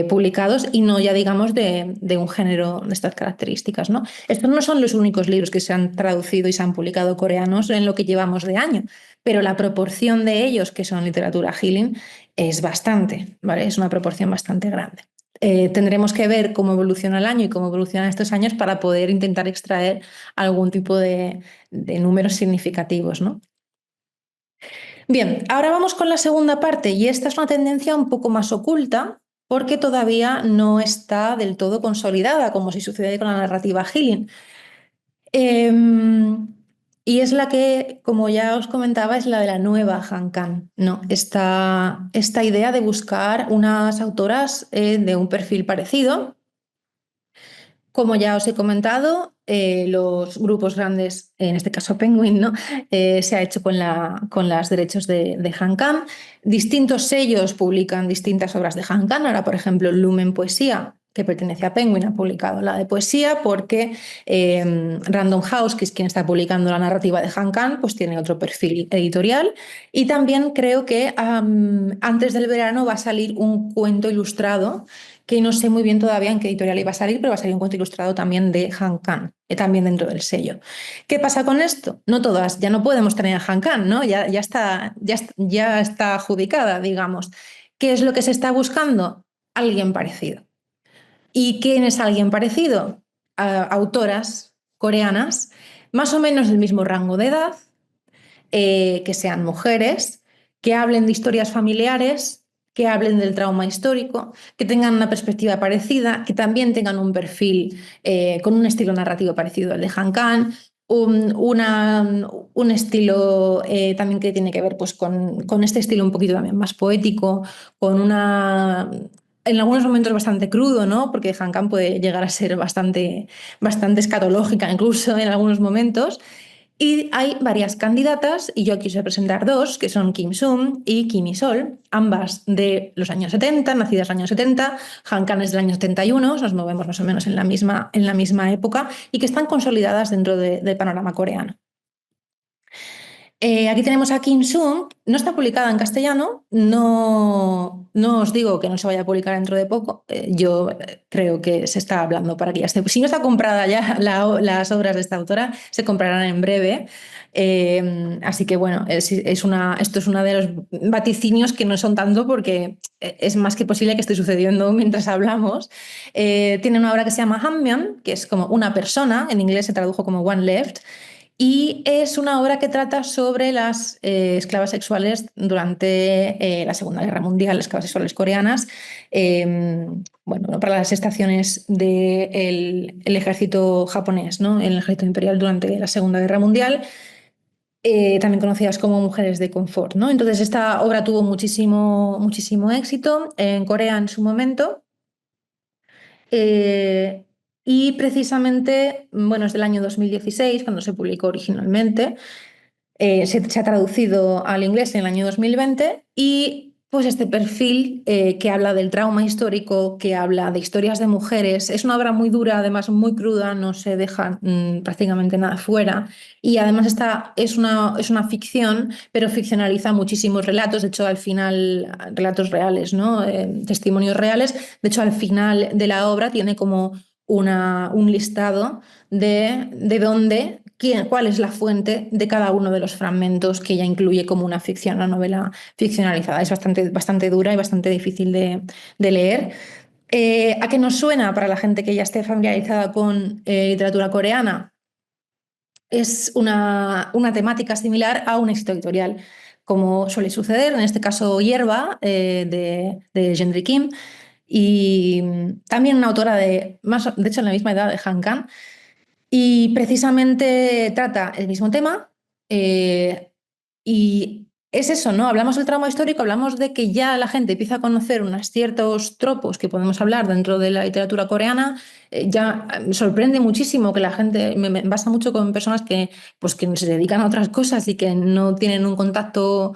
publicados, y no ya digamos de un género de estas características, ¿no? Estos no son los únicos libros que se han traducido y se han publicado coreanos en lo que llevamos de año, pero la proporción de ellos que son literatura healing es bastante, ¿vale? Es una proporción bastante grande. Tendremos que ver cómo evoluciona el año y cómo evolucionan estos años para poder intentar extraer algún tipo de números significativos, ¿no? Bien, ahora vamos con la segunda parte, y esta es una tendencia un poco más oculta porque todavía no está del todo consolidada, como si sucede con la narrativa healing. Y es la que, como ya os comentaba, es la de la nueva Hankan, ¿no? Esta idea de buscar unas autoras de un perfil parecido. Como ya os he comentado, los grupos grandes, en este caso Penguin, ¿no? Se ha hecho con los derechos de Hankan. Distintos sellos publican distintas obras de Hankan. Ahora, por ejemplo, Lumen Poesía, que pertenece a Penguin, ha publicado la de poesía porque Random House, que es quien está publicando la narrativa de Hankan, pues tiene otro perfil editorial. Y también creo que antes del verano va a salir un cuento ilustrado que no sé muy bien todavía en qué editorial iba a salir, pero va a salir un cuento ilustrado también de Hankan, también dentro del sello. ¿Qué pasa con esto? No todas, ya no podemos tener a Hankan, ¿no? Ya está adjudicada, digamos. ¿Qué es lo que se está buscando? Alguien parecido. ¿Y quién es alguien parecido? Autoras coreanas, más o menos del mismo rango de edad, que sean mujeres, que hablen de historias familiares, que hablen del trauma histórico, que tengan una perspectiva parecida, que también tengan un perfil con un estilo narrativo parecido al de Hankan, un estilo también que tiene que ver pues, con este estilo un poquito también más poético, con una... En algunos momentos bastante crudo, ¿no? Porque Hankan puede llegar a ser bastante escatológica incluso en algunos momentos. Y hay varias candidatas, y yo quise presentar dos, que son Kim Sung y Kim Isol, ambas de los años 70, nacidas en los años 70. Hankan es del año 71, nos movemos más o menos en la misma época, y que están consolidadas dentro del panorama coreano. Aquí tenemos a Kim Sung, no está publicada en castellano, no os digo que no se vaya a publicar dentro de poco, yo creo que se está hablando para que ya esté. Si no está comprada ya las obras de esta autora, se comprarán en breve. Así que bueno, esto es uno de los vaticinios que no son tanto porque es más que posible que esté sucediendo mientras hablamos. Tiene una obra que se llama Hanmyeon, que es como una persona, en inglés se tradujo como One Left. Y es una obra que trata sobre las esclavas sexuales durante la Segunda Guerra Mundial, las esclavas sexuales coreanas, bueno, para las estaciones del ejército japonés, ¿no? El ejército imperial durante la Segunda Guerra Mundial, también conocidas como mujeres de confort, ¿no? Entonces esta obra tuvo muchísimo éxito en Corea en su momento. Y precisamente, bueno, es del año 2016, cuando se publicó originalmente. Se ha traducido al inglés en el año 2020, y pues este perfil que habla del trauma histórico, que habla de historias de mujeres, es una obra muy dura, además muy cruda, no se deja prácticamente nada fuera, y además es una ficción, pero ficcionaliza muchísimos relatos, de hecho al final, relatos reales, ¿no? Testimonios reales, de hecho al final de la obra tiene como un listado de dónde, cuál es la fuente de cada uno de los fragmentos que ella incluye como una ficción, una novela ficcionalizada. Es bastante dura y bastante difícil de leer. ¿A qué nos suena para la gente que ya esté familiarizada con literatura coreana? Es una temática similar a un éxito editorial, como suele suceder, en este caso Hierba, de Gendry Kim, y también una autora de hecho en la misma edad de Hankan, y precisamente trata el mismo tema, y es eso, ¿no? Hablamos del trauma histórico, hablamos de que ya la gente empieza a conocer unos ciertos tropos que podemos hablar dentro de la literatura coreana. Ya me sorprende muchísimo que la gente, me pasa mucho con personas que se dedican a otras cosas y que no tienen un contacto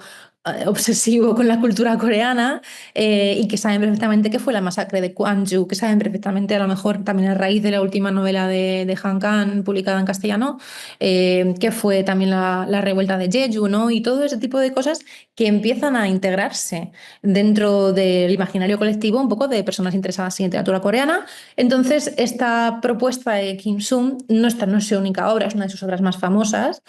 obsesivo con la cultura coreana y que saben perfectamente qué fue la masacre de Gwangju, que saben perfectamente, a lo mejor también a raíz de la última novela de Han Kang publicada en castellano, qué fue también la revuelta de Jeju, ¿no? Y todo ese tipo de cosas que empiezan a integrarse dentro del imaginario colectivo un poco de personas interesadas en literatura coreana. Entonces, esta propuesta de Kim Sung no es su única obra, es una de sus obras más famosas,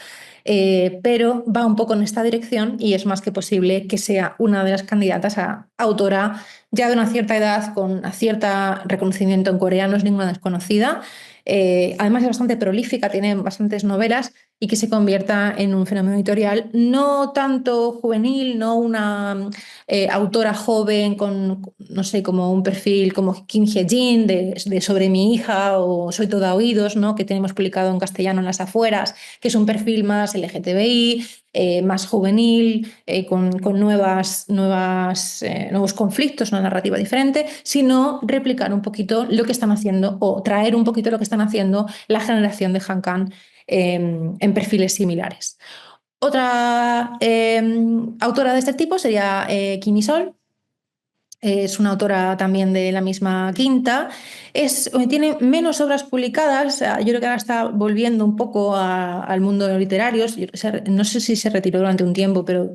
pero va un poco en esta dirección y es más que posible que sea una de las candidatas a autora ya de una cierta edad, con cierto reconocimiento en Corea, no es ninguna desconocida. Además es bastante prolífica, tiene bastantes novelas y que se convierta en un fenómeno editorial no tanto juvenil, no una autora joven con, no sé, como un perfil como Kim Hye-jin de Sobre mi hija o Soy toda oídos, ¿no? Que tenemos publicado en castellano en las afueras, que es un perfil más LGTBI, más juvenil, con nuevos conflictos, una narrativa diferente, sino replicar un poquito lo que están haciendo o traer un poquito lo que están haciendo la generación de Han Kang en perfiles similares. Otra autora de este tipo sería Kim Sol. Es una autora también de la misma quinta. Tiene menos obras publicadas. Yo creo que ahora está volviendo un poco al mundo literario. No sé si se retiró durante un tiempo, pero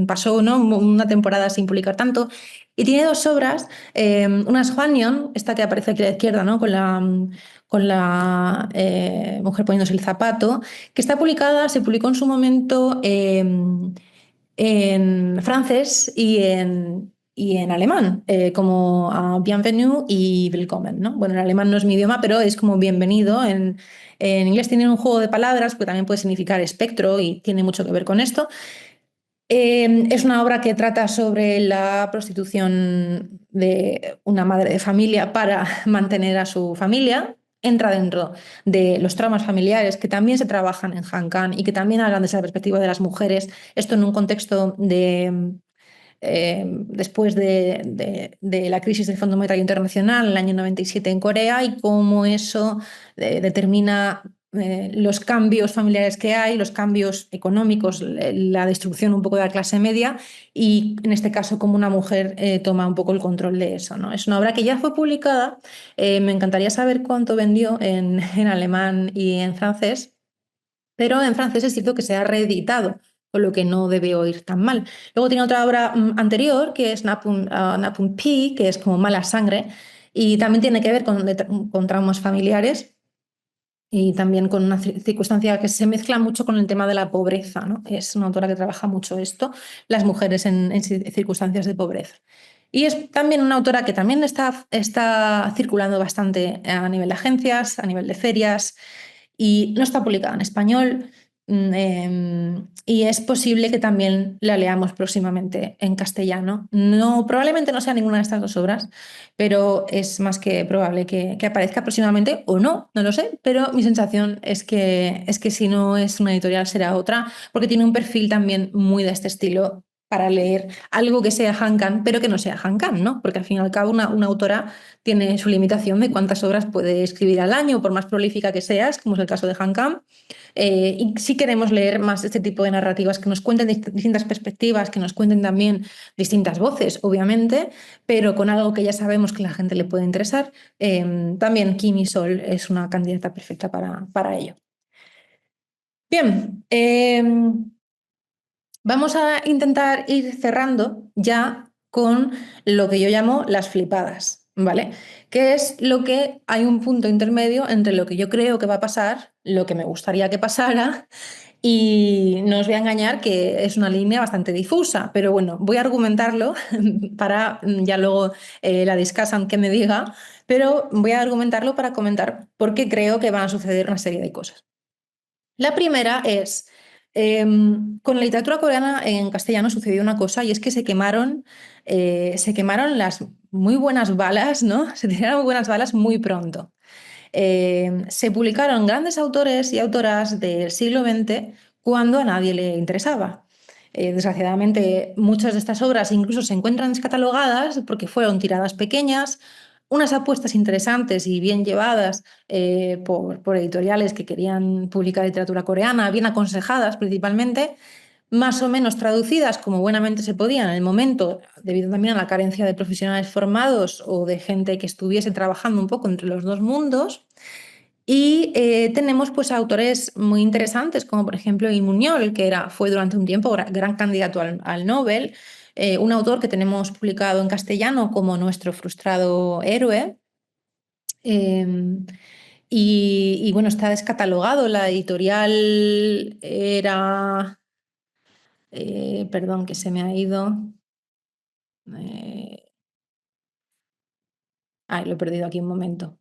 pasó, ¿no?, una temporada sin publicar tanto. Y tiene dos obras. Una es Hwangyeon, esta que aparece aquí a la izquierda, ¿no?, con la mujer poniéndose el zapato, que está publicada, se publicó en su momento en francés y en alemán, como Bienvenue y Willkommen, ¿no? Bueno, el alemán no es mi idioma, pero es como bienvenido. En inglés tiene un juego de palabras que también puede significar espectro y tiene mucho que ver con esto. Es una obra que trata sobre la prostitución de una madre de familia para mantener a su familia. Entra dentro de los traumas familiares que también se trabajan en Han Kang y que también hablan de esa perspectiva de las mujeres. Esto en un contexto después de la crisis del Fondo Monetario Internacional en el año 97 en Corea y cómo eso determina los cambios familiares que hay, los cambios económicos, la destrucción un poco de la clase media y en este caso cómo una mujer toma un poco el control de eso, ¿no? Es una obra que ya fue publicada, me encantaría saber cuánto vendió en alemán y en francés, pero en francés es cierto que se ha reeditado, con lo que no debe oír tan mal. Luego tiene otra obra anterior que es Napun Pi, que es como Mala Sangre, y también tiene que ver con traumas familiares y también con una circunstancia que se mezcla mucho con el tema de la pobreza, ¿no? Es una autora que trabaja mucho esto, las mujeres en circunstancias de pobreza. Y es también una autora que también está circulando bastante a nivel de agencias, a nivel de ferias, y no está publicada en español. Y es posible que también la leamos próximamente en castellano. No, probablemente no sea ninguna de estas dos obras, pero es más que probable que aparezca próximamente o no, no lo sé, pero mi sensación es que si no es una editorial será otra, porque tiene un perfil también muy de este estilo para leer algo que sea Han Kang, pero que no sea Han Kang, ¿no? Porque al fin y al cabo una autora tiene su limitación de cuántas obras puede escribir al año, por más prolífica que seas, como es el caso de Han Kang. Y si queremos leer más este tipo de narrativas que nos cuenten distintas perspectivas, que nos cuenten también distintas voces, obviamente, pero con algo que ya sabemos que a la gente le puede interesar, también Kim Sol es una candidata perfecta para ello. Bien, vamos a intentar ir cerrando ya con lo que yo llamo las flipadas, ¿vale? Que es lo que hay un punto intermedio entre lo que yo creo que va a pasar, lo que me gustaría que pasara, y no os voy a engañar que es una línea bastante difusa, pero bueno, voy a argumentarlo para ya luego la discusión que me diga, pero voy a argumentarlo para comentar por qué creo que van a suceder una serie de cosas. La primera es, con la literatura coreana en castellano sucedió una cosa y es que se quemaron las muy buenas balas, ¿no? Se tiraron muy buenas balas muy pronto. Se publicaron grandes autores y autoras del siglo XX cuando a nadie le interesaba. Desgraciadamente, muchas de estas obras incluso se encuentran descatalogadas porque fueron tiradas pequeñas, unas apuestas interesantes y bien llevadas por editoriales que querían publicar literatura coreana, bien aconsejadas principalmente, más o menos traducidas como buenamente se podía en el momento, debido también a la carencia de profesionales formados o de gente que estuviese trabajando un poco entre los dos mundos. Y tenemos pues autores muy interesantes, como por ejemplo Muñol, que fue durante un tiempo gran candidato al Nobel, un autor que tenemos publicado en castellano como Nuestro frustrado héroe. Y bueno, está descatalogado. La editorial era, perdón, que se me ha ido. Eh, Ay, lo he perdido aquí un momento.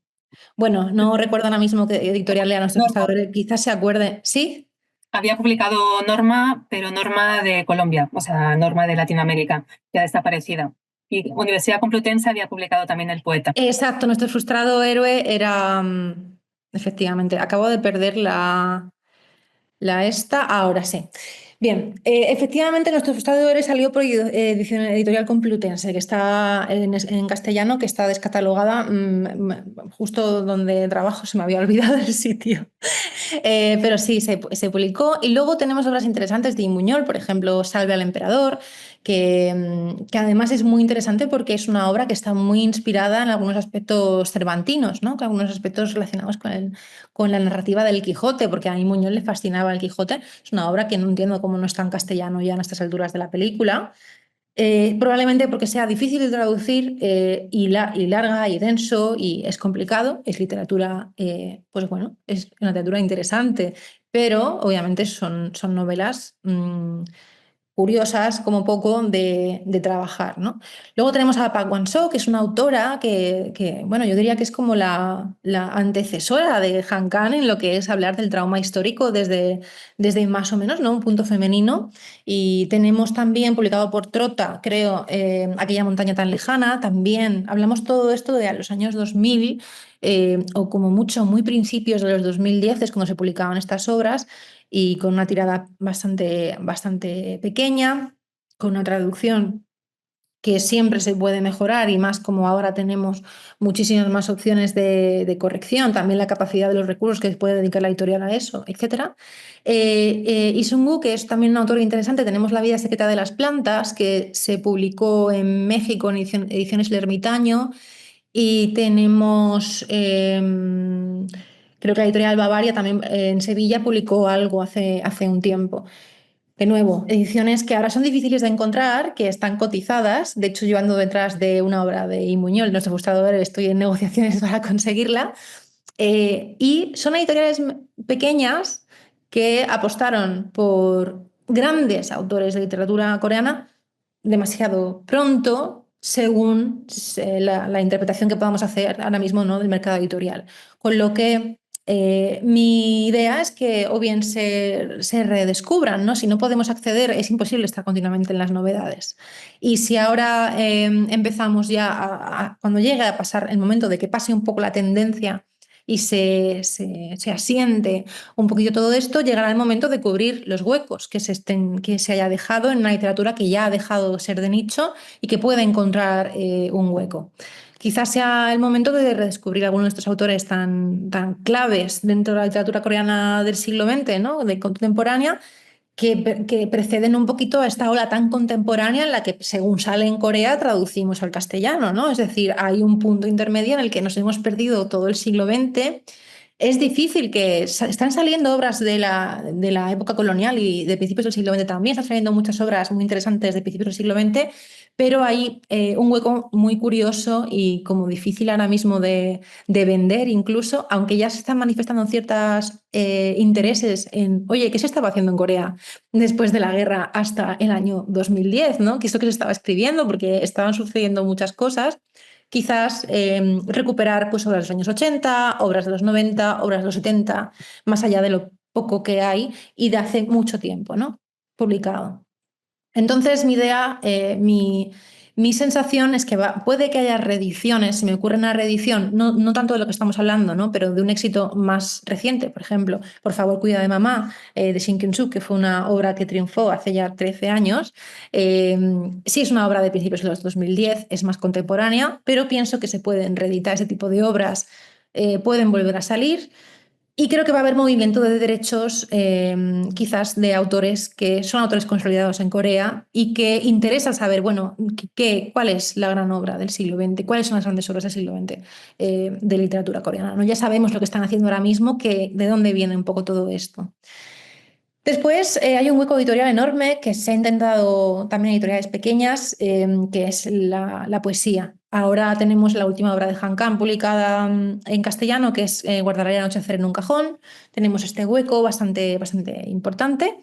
Bueno, no recuerdo ahora mismo qué editorial era Nuestro Norma. frustrado héroe. Quizás se acuerde. ¿Sí? Había publicado Norma, pero Norma de Colombia, o sea, Norma de Latinoamérica, ya desaparecida. Y Universidad Complutense había publicado también El poeta. Exacto, Nuestro frustrado héroe era, efectivamente, acabo de perder la esta, ahora sí. Bien, efectivamente Nuestro frustrado héroe salió por edición editorial Complutense, que está en castellano, que está descatalogada, justo donde trabajo, se me había olvidado el sitio. Pero sí, se publicó. Y luego tenemos obras interesantes de Imuñol, por ejemplo, Salve al Emperador, que además es muy interesante porque es una obra que está muy inspirada en algunos aspectos cervantinos, ¿no? Que algunos aspectos relacionados con la narrativa del Quijote, porque a Imuñol le fascinaba el Quijote. Es una obra que no entiendo cómo no está en castellano ya en estas alturas de la película. Probablemente porque sea difícil de traducir y larga y denso y es complicado. Es literatura, pues bueno, es una literatura interesante, pero obviamente son novelas curiosas como poco de trabajar, ¿no? Luego tenemos a Park Wan-soo, que es una autora bueno, yo diría que es como la antecesora de Han Kang en lo que es hablar del trauma histórico desde más o menos, ¿no? Un punto femenino. Y tenemos también publicado por Trota, creo, Aquella montaña tan lejana. También hablamos todo esto de los años 2000 o como mucho, muy principios de los 2010 es cuando se publicaban estas obras y con una tirada bastante pequeña, con una traducción que siempre se puede mejorar y más como ahora tenemos muchísimas más opciones de corrección, también la capacidad de los recursos que puede dedicar la editorial a eso, etc. Lee Sung-woo, que es también un autor interesante, tenemos La vida secreta de las plantas, que se publicó en México en Ediciones El Ermitaño, y tenemos, creo que la editorial Bavaria también en Sevilla publicó algo hace un tiempo. De nuevo, ediciones que ahora son difíciles de encontrar, que están cotizadas. De hecho, yo ando detrás de una obra de Imuñol, Nuestro frustrado héroe, estoy en negociaciones para conseguirla. Y son editoriales pequeñas que apostaron por grandes autores de literatura coreana demasiado pronto, según la interpretación que podamos hacer ahora mismo, ¿no? Del mercado editorial. Con lo que mi idea es que o bien se redescubran, ¿no? Si no podemos acceder, es imposible estar continuamente en las novedades. Y si ahora empezamos ya cuando llegue a pasar el momento de que pase un poco la tendencia y se asiente un poquito todo esto, llegará el momento de cubrir los huecos que se haya dejado en una literatura que ya ha dejado de ser de nicho y que puede encontrar un hueco. Quizás sea el momento de redescubrir algunos de estos autores tan claves dentro de la literatura coreana del siglo XX, ¿no? De contemporánea, que preceden un poquito a esta ola tan contemporánea en la que, según sale en Corea, traducimos al castellano, ¿no? Es decir, hay un punto intermedio en el que nos hemos perdido todo el siglo XX. Es difícil que están saliendo obras de la época colonial y de principios del siglo XX también, están saliendo muchas obras muy interesantes de principios del siglo XX, pero hay un hueco muy curioso y como difícil ahora mismo de vender incluso, aunque ya se están manifestando ciertos intereses en, oye, ¿qué se estaba haciendo en Corea después de la guerra hasta el año 2010, ¿no? ¿Qué es lo que se estaba escribiendo? Porque estaban sucediendo muchas cosas. Quizás recuperar pues, obras de los años 80, obras de los 90, obras de los 70, más allá de lo poco que hay y de hace mucho tiempo, ¿no? Publicado. Entonces, mi idea, mi sensación es que puede que haya reediciones, se me ocurre una reedición, no tanto de lo que estamos hablando, ¿no? Pero de un éxito más reciente, por ejemplo, Por favor, cuida de mamá, de Shin Kyung-suk, que fue una obra que triunfó hace ya 13 años. Sí es una obra de principios de los 2010, es más contemporánea, pero pienso que se pueden reeditar ese tipo de obras, pueden volver a salir. Y creo que va a haber movimiento de derechos, quizás de autores que son autores consolidados en Corea y que interesa saber, bueno, cuál es la gran obra del siglo XX, cuáles son las grandes obras del siglo XX de literatura coreana, ¿no? Ya sabemos lo que están haciendo ahora mismo, de dónde viene un poco todo esto. Después hay un hueco editorial enorme que se ha intentado también editoriales pequeñas, que es la poesía. Ahora tenemos la última obra de Han Kang publicada en castellano, que es Guardaré el anochecer en un cajón. Tenemos este hueco bastante importante.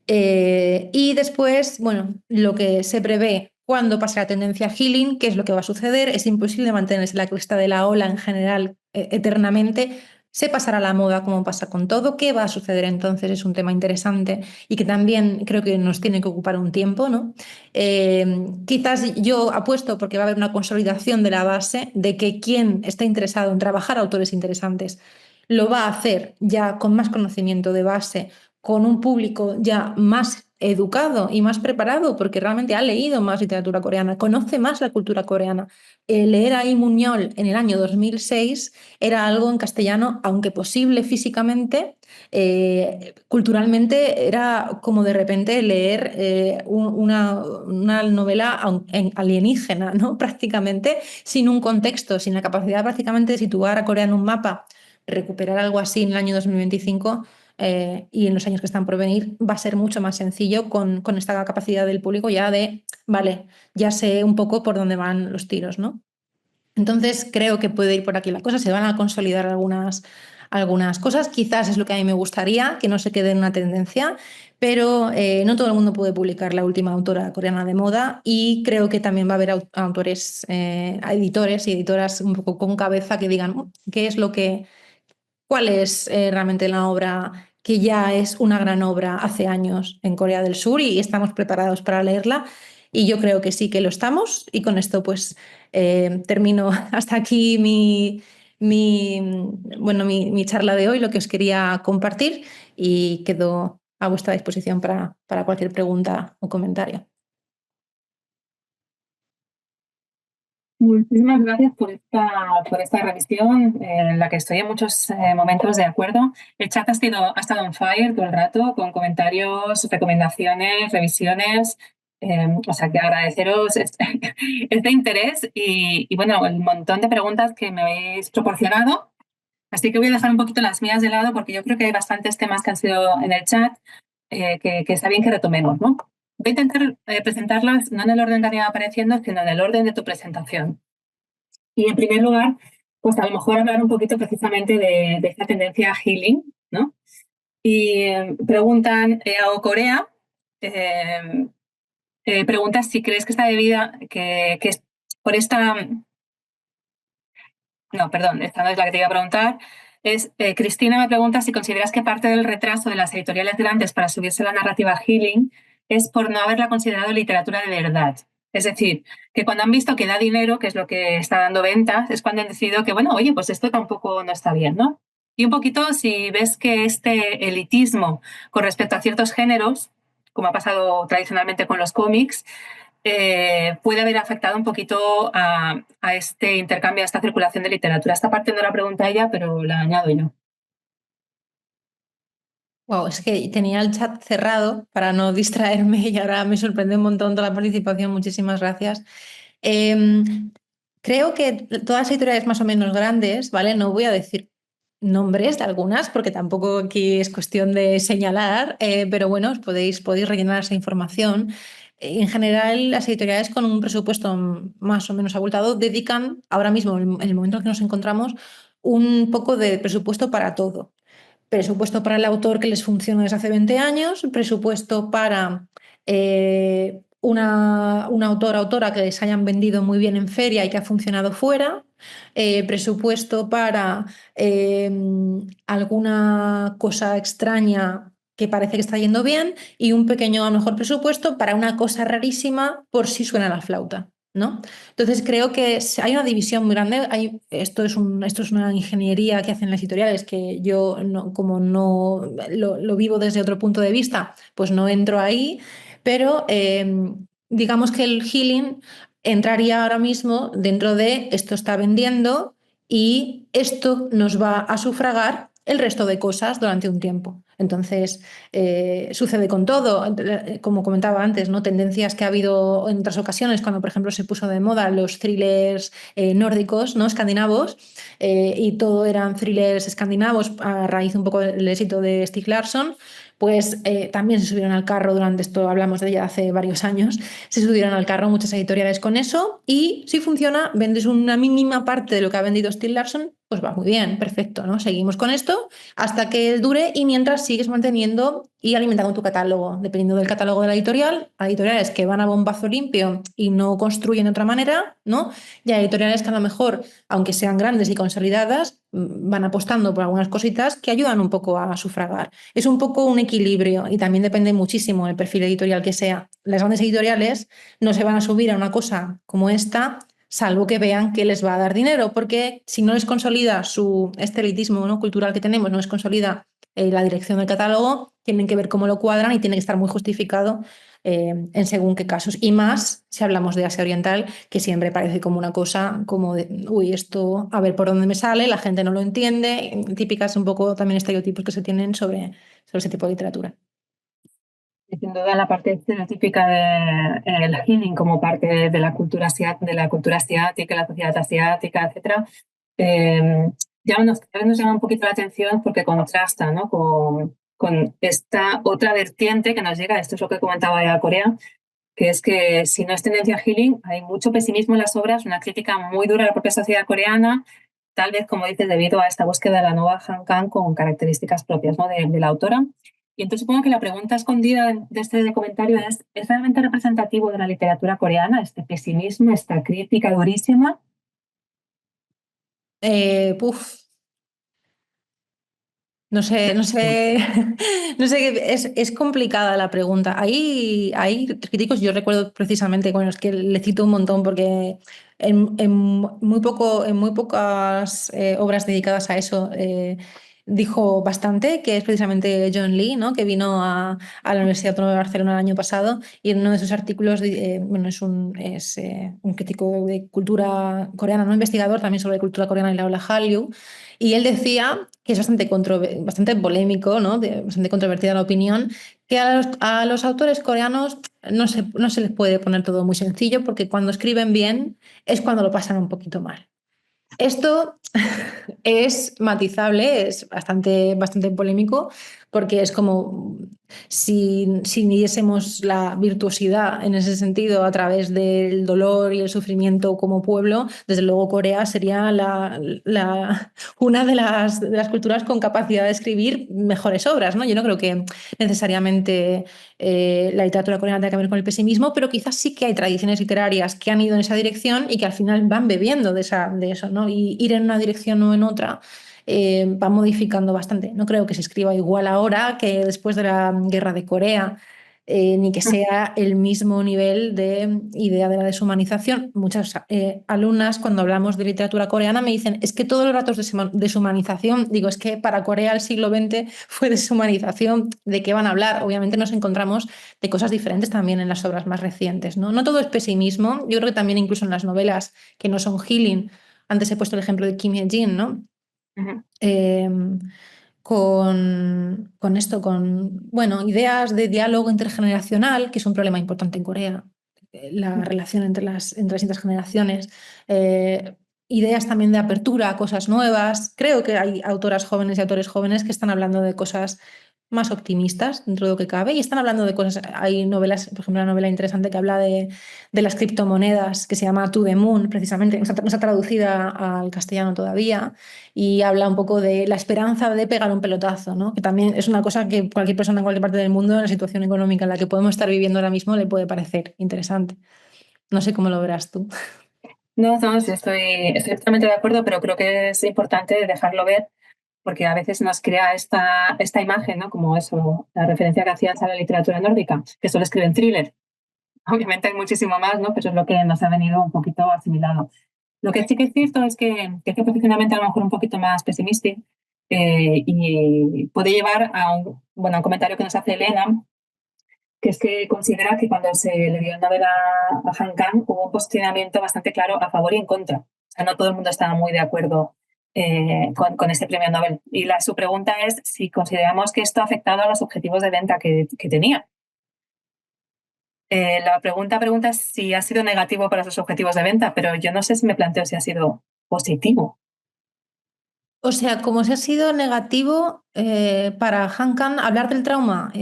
Y después, bueno, lo que se prevé cuando pase la tendencia healing, qué es lo que va a suceder, es imposible mantenerse la cresta de la ola en general eternamente. Se pasará a la moda como pasa con todo. ¿Qué va a suceder entonces? Es un tema interesante y que también creo que nos tiene que ocupar un tiempo, ¿no? Quizás yo apuesto porque va a haber una consolidación de la base de que quien está interesado en trabajar autores interesantes lo va a hacer ya con más conocimiento de base, con un público ya más educado y más preparado, porque realmente ha leído más literatura coreana, conoce más la cultura coreana. Leer a Lee Mun-yeol en el año 2006 era algo en castellano, aunque posible físicamente, culturalmente era como de repente leer una novela alienígena, ¿no? Prácticamente sin un contexto, sin la capacidad prácticamente de situar a Corea en un mapa, recuperar algo así en el año 2025 y en los años que están por venir va a ser mucho más sencillo con esta capacidad del público ya de, vale, ya sé un poco por dónde van los tiros, ¿no? Entonces creo que puede ir por aquí la cosa, se van a consolidar algunas cosas, quizás es lo que a mí me gustaría, que no se quede en una tendencia, pero no todo el mundo puede publicar la última autora coreana de moda y creo que también va a haber autores, editores y editoras un poco con cabeza que digan qué es lo que cuál es realmente la obra que ya es una gran obra hace años en Corea del Sur y estamos preparados para leerla. Y yo creo que sí que lo estamos. Y con esto pues termino hasta aquí mi charla de hoy, lo que os quería compartir y quedo a vuestra disposición para cualquier pregunta o comentario. Muchísimas gracias por esta revisión en la que estoy en muchos momentos de acuerdo. El chat ha estado on fire todo el rato con comentarios, recomendaciones, revisiones. O sea que agradeceros este interés y bueno, el montón de preguntas que me habéis proporcionado. Así que voy a dejar un poquito las mías de lado porque yo creo que hay bastantes temas que han sido en el chat que está bien que retomemos, ¿no? Voy a intentar presentarlas no en el orden que han ido apareciendo, sino en el orden de tu presentación. Y en primer lugar, pues a lo mejor hablar un poquito precisamente de esta tendencia healing, ¿no? Y preguntan a Corea, pregunta si crees que está debida, que es por esta... No, perdón, esta no es la que te iba a preguntar. Cristina me pregunta si consideras que parte del retraso de las editoriales grandes para subirse a la narrativa healing es por no haberla considerado literatura de verdad. Es decir, que cuando han visto que da dinero, que es lo que está dando ventas, es cuando han decidido que, bueno, oye, pues esto tampoco no está bien, ¿no? Y un poquito si ves que este elitismo con respecto a ciertos géneros, como ha pasado tradicionalmente con los cómics, puede haber afectado un poquito a este intercambio, a esta circulación de literatura. Esta parte no la pregunta ella, pero la añado yo. Wow, es que tenía el chat cerrado para no distraerme y ahora me sorprende un montón toda la participación. Muchísimas gracias. Creo que todas las editoriales más o menos grandes, ¿vale? No voy a decir nombres de algunas porque tampoco aquí es cuestión de señalar, pero bueno, podéis rellenar esa información. En general, las editoriales con un presupuesto más o menos abultado dedican ahora mismo, en el momento en que nos encontramos, un poco de presupuesto para todo. Presupuesto para el autor que les funciona desde hace 20 años, presupuesto para una autora que les hayan vendido muy bien en feria y que ha funcionado fuera, presupuesto para alguna cosa extraña que parece que está yendo bien y un pequeño, a lo mejor, presupuesto para una cosa rarísima por si suena la flauta, ¿no? Entonces creo que hay una división muy grande. Esto es una ingeniería que hacen las editoriales que yo, como no lo vivo desde otro punto de vista, pues no entro ahí, pero digamos que el healing entraría ahora mismo dentro de esto está vendiendo y esto nos va a sufragar el resto de cosas durante un tiempo. Entonces, sucede con todo, como comentaba antes, ¿no? Tendencias que ha habido en otras ocasiones, cuando por ejemplo se puso de moda los thrillers nórdicos, ¿no? Escandinavos, y todo eran thrillers escandinavos a raíz un poco del éxito de Stieg Larsson. Pues también se subieron al carro durante esto, hablamos de ella hace varios años, se subieron al carro muchas editoriales con eso y si funciona, vendes una mínima parte de lo que ha vendido Stieg Larsson, pues va muy bien, perfecto, ¿no? Seguimos con esto hasta que dure y mientras sigues manteniendo y alimentando tu catálogo, dependiendo del catálogo de la editorial. Hay editoriales que van a bombazo limpio y no construyen de otra manera, ¿no? Y hay editoriales que a lo mejor, aunque sean grandes y consolidadas, van apostando por algunas cositas que ayudan un poco a sufragar. Es un poco un equilibrio y también depende muchísimo del perfil editorial que sea. Las grandes editoriales no se van a subir a una cosa como esta salvo que vean que les va a dar dinero, porque si no les consolida este elitismo, ¿no? cultural que tenemos, no les consolida la dirección del catálogo, tienen que ver cómo lo cuadran y tiene que estar muy justificado en según qué casos. Y más si hablamos de Asia Oriental, que siempre parece como una cosa como de, uy, esto a ver por dónde me sale, la gente no lo entiende, típicas un poco también estereotipos que se tienen sobre ese tipo de literatura. Y sin duda la parte estereotípica del healing como parte de la cultura asiática, la sociedad asiática, etcétera, ya nos llama un poquito la atención porque contrasta, ¿no? con esta otra vertiente que nos llega, esto es lo que comentaba ya Corea, que es que si no es tendencia healing, hay mucho pesimismo en las obras, una crítica muy dura a la propia sociedad coreana, tal vez, como dices, debido a esta búsqueda de la nueva Han Kang con características propias, ¿no? de la autora. Y entonces supongo que la pregunta escondida de este comentario ¿es realmente representativo de la literatura coreana este pesimismo, esta crítica durísima? Puf. No sé, no sé, no sé, es complicada la pregunta. Hay críticos, yo recuerdo precisamente, bueno, es que le cito un montón porque en muy pocas obras dedicadas a eso dijo bastante, que es precisamente John Lee, ¿no? Que vino a la Universidad Autónoma de Barcelona el año pasado y en uno de sus artículos, bueno, es un crítico de cultura coreana, no investigador, también sobre cultura coreana y la habla Hallyu. Y él decía, que es bastante polémico, ¿no? Bastante controvertida la opinión, que a los autores coreanos no se les puede poner todo muy sencillo porque cuando escriben bien es cuando lo pasan un poquito mal. Esto es matizable, es bastante polémico, porque es como si midiésemos la virtuosidad en ese sentido a través del dolor y el sufrimiento como pueblo, desde luego Corea sería una de las culturas con capacidad de escribir mejores obras, ¿no? Yo no creo que necesariamente la literatura coreana tenga que ver con el pesimismo, pero quizás sí que hay tradiciones literarias que han ido en esa dirección y que al final van bebiendo de eso, ¿no? Y ir en una dirección o en otra va modificando bastante. No creo que se escriba igual ahora que después de la guerra de Corea, ni que sea el mismo nivel de idea de la deshumanización. Muchas alumnas, cuando hablamos de literatura coreana, me dicen, es que todos los ratos de deshumanización, digo, es que para Corea el siglo XX fue deshumanización, ¿de qué van a hablar? Obviamente nos encontramos de cosas diferentes también en las obras más recientes, ¿no? No todo es pesimismo, yo creo que también incluso en las novelas que no son healing, antes he puesto el ejemplo de Kim Hye-jin, ¿no? Uh-huh. Con bueno, ideas de diálogo intergeneracional, que es un problema importante en Corea, la relación entre las distintas generaciones, ideas también de apertura a cosas nuevas. Creo que hay autoras jóvenes y autores jóvenes que están hablando de cosas más optimistas dentro de lo que cabe y están hablando de cosas, hay novelas, por ejemplo, una novela interesante que habla de las criptomonedas que se llama To the Moon, precisamente, no está traducida al castellano todavía y habla un poco de la esperanza de pegar un pelotazo, ¿no? Que también es una cosa que cualquier persona en cualquier parte del mundo, en la situación económica en la que podemos estar viviendo ahora mismo, le puede parecer interesante. No sé cómo lo verás tú. No, estoy totalmente de acuerdo, pero creo que es importante dejarlo ver porque a veces nos crea esta imagen, ¿no? Como eso, la referencia que hacías a la literatura nórdica, que solo escriben thriller. Obviamente hay muchísimo más, ¿no? Pero es lo que nos ha venido un poquito asimilado. Lo que sí que es cierto es que este posicionamiento a lo mejor un poquito más pesimista y puede llevar a un comentario que nos hace Elena, que es que considera que cuando se le dio el Nobel a Han Kang hubo un posicionamiento bastante claro a favor y en contra. O sea, no todo el mundo estaba muy de acuerdo con este premio Nobel. Y su pregunta es si consideramos que esto ha afectado a los objetivos de venta que tenía. La pregunta es si ha sido negativo para sus objetivos de venta, pero yo no sé si me planteo si ha sido positivo. O sea, como si ha sido negativo para Han Kang hablar del trauma.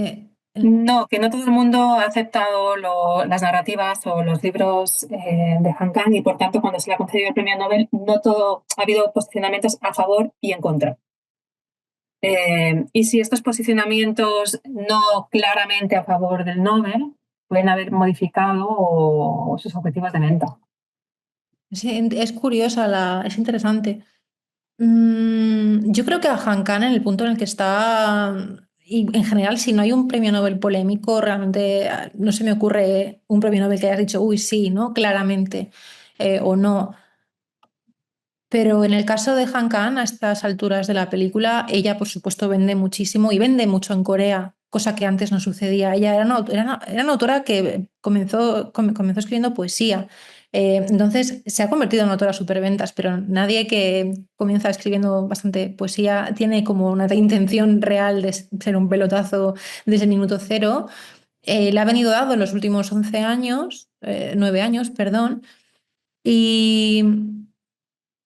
No, que no todo el mundo ha aceptado las narrativas o los libros de Han Kang y por tanto cuando se le ha concedido el premio Nobel no todo ha habido posicionamientos a favor y en contra. Y si estos posicionamientos no claramente a favor del Nobel pueden haber modificado sus objetivos de venta. Sí, es curiosa, es interesante. Yo creo que a Han Kang en el punto en el que está, y en general, si no hay un premio Nobel polémico, realmente no se me ocurre un premio Nobel que hayas dicho, uy, sí, ¿no? Claramente, o no. Pero en el caso de Han Kang, a estas alturas de la película, ella, por supuesto, vende muchísimo y vende mucho en Corea, cosa que antes no sucedía. Ella era una autora que comenzó escribiendo poesía. Entonces se ha convertido en una autora superventas, pero nadie que comienza escribiendo bastante poesía tiene como una intención real de ser un pelotazo desde el minuto cero. Le ha venido dado en los últimos 11 años, 9 años, perdón, y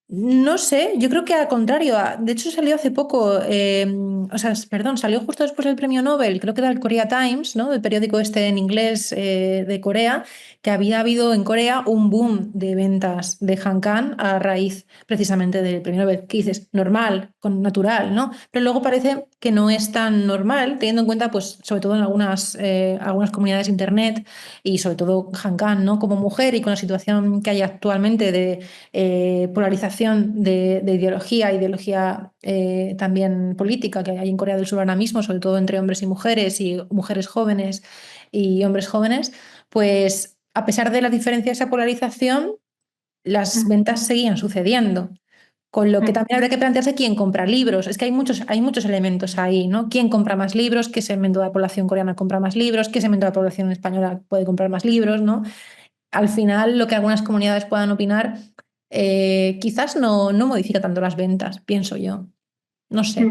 no sé, yo creo que al contrario, de hecho salió hace poco, o sea, perdón, salió justo después del premio Nobel, creo que era el Korea Times, ¿no? El periódico este en inglés de Corea, que había habido en Corea un boom de ventas de Han Kang a raíz precisamente del premio Nobel, que dices, normal, natural, ¿no? Pero luego parece que no es tan normal, teniendo en cuenta, pues, sobre todo en algunas comunidades de internet y sobre todo Han Kang, ¿no? Como mujer y con la situación que hay actualmente de polarización de ideología también política que hay en Corea del Sur ahora mismo, sobre todo entre hombres y mujeres jóvenes y hombres jóvenes, pues a pesar de la diferencia de esa polarización, las ventas seguían sucediendo. Con lo que también habría que plantearse quién compra libros. Es que hay muchos elementos ahí, ¿no? ¿Quién compra más libros? ¿Qué segmento de la población coreana compra más libros? ¿Qué segmento de la población española puede comprar más libros? ¿No? Al final, lo que algunas comunidades puedan opinar, quizás no modifica tanto las ventas, pienso yo. No sé.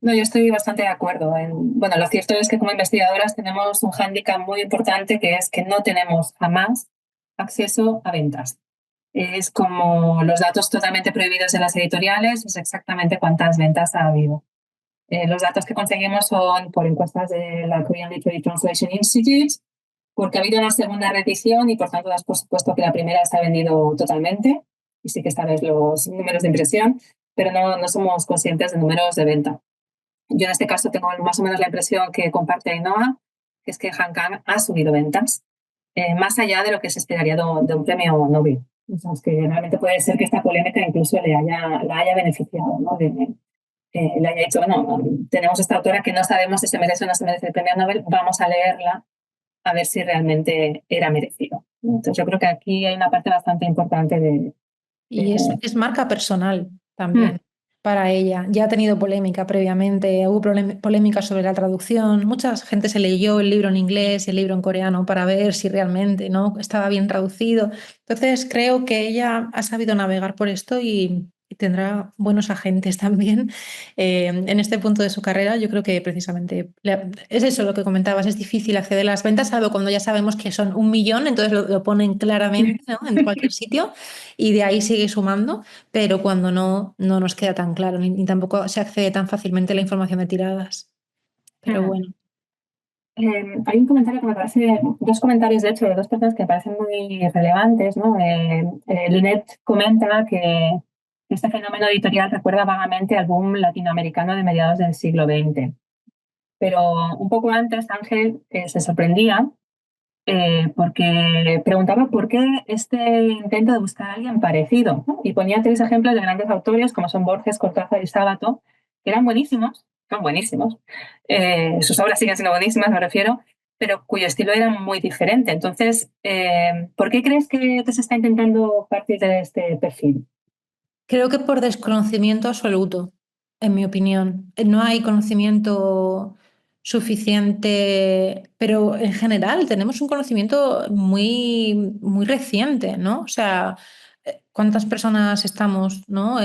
No, yo estoy bastante de acuerdo. Bueno, lo cierto es que como investigadoras tenemos un hándicap muy importante que es que no tenemos jamás acceso a ventas. Es como los datos totalmente prohibidos en las editoriales, es exactamente cuántas ventas ha habido. Los datos que conseguimos son por encuestas de la Korean Literary Translation Institute, porque ha habido una segunda reedición y por tanto das por supuesto que la primera está vendido totalmente y sí que sabes los números de impresión, pero no somos conscientes de números de venta. Yo en este caso tengo más o menos la impresión que comparte Ainhoa, que es que Han Kang ha subido ventas, más allá de lo que se esperaría de un premio Nobel. O sea, es que realmente puede ser que esta polémica incluso la haya beneficiado, ¿no? Le haya dicho, bueno, tenemos esta autora que no sabemos si se merece o no se merece el premio Nobel, vamos a leerla a ver si realmente era merecido. Entonces yo creo que aquí hay una parte bastante importante de... Y es marca personal también para ella. Ya ha tenido polémica previamente, hubo polémica sobre la traducción. Mucha gente se leyó el libro en inglés y el libro en coreano para ver si realmente no estaba bien traducido. Entonces creo que ella ha sabido navegar por esto y tendrá buenos agentes también en este punto de su carrera. Yo creo que precisamente es eso lo que comentabas, es difícil acceder a las ventas, salvo cuando ya sabemos que son 1 millón, entonces lo ponen claramente, ¿no? En cualquier sitio y de ahí sigue sumando, pero cuando no nos queda tan claro, ni tampoco se accede tan fácilmente a la información de tiradas. Pero bueno. Hay un comentario que me parece, dos comentarios de hecho de dos personas que me parecen muy relevantes, ¿no? Lynette comenta que este fenómeno editorial recuerda vagamente al boom latinoamericano de mediados del siglo XX. Pero un poco antes Ángel se sorprendía porque preguntaba por qué este intento de buscar a alguien parecido, ¿no? Y ponía 3 ejemplos de grandes autores como son Borges, Cortázar y Sábato, que eran buenísimos, son buenísimos, sus obras siguen siendo buenísimas, me refiero, pero cuyo estilo era muy diferente. Entonces, ¿por qué crees que se está intentando partir de este perfil? Creo que por desconocimiento absoluto, en mi opinión. No hay conocimiento suficiente, pero en general tenemos un conocimiento muy reciente, ¿no? O sea, ¿cuántas personas estamos, ¿no?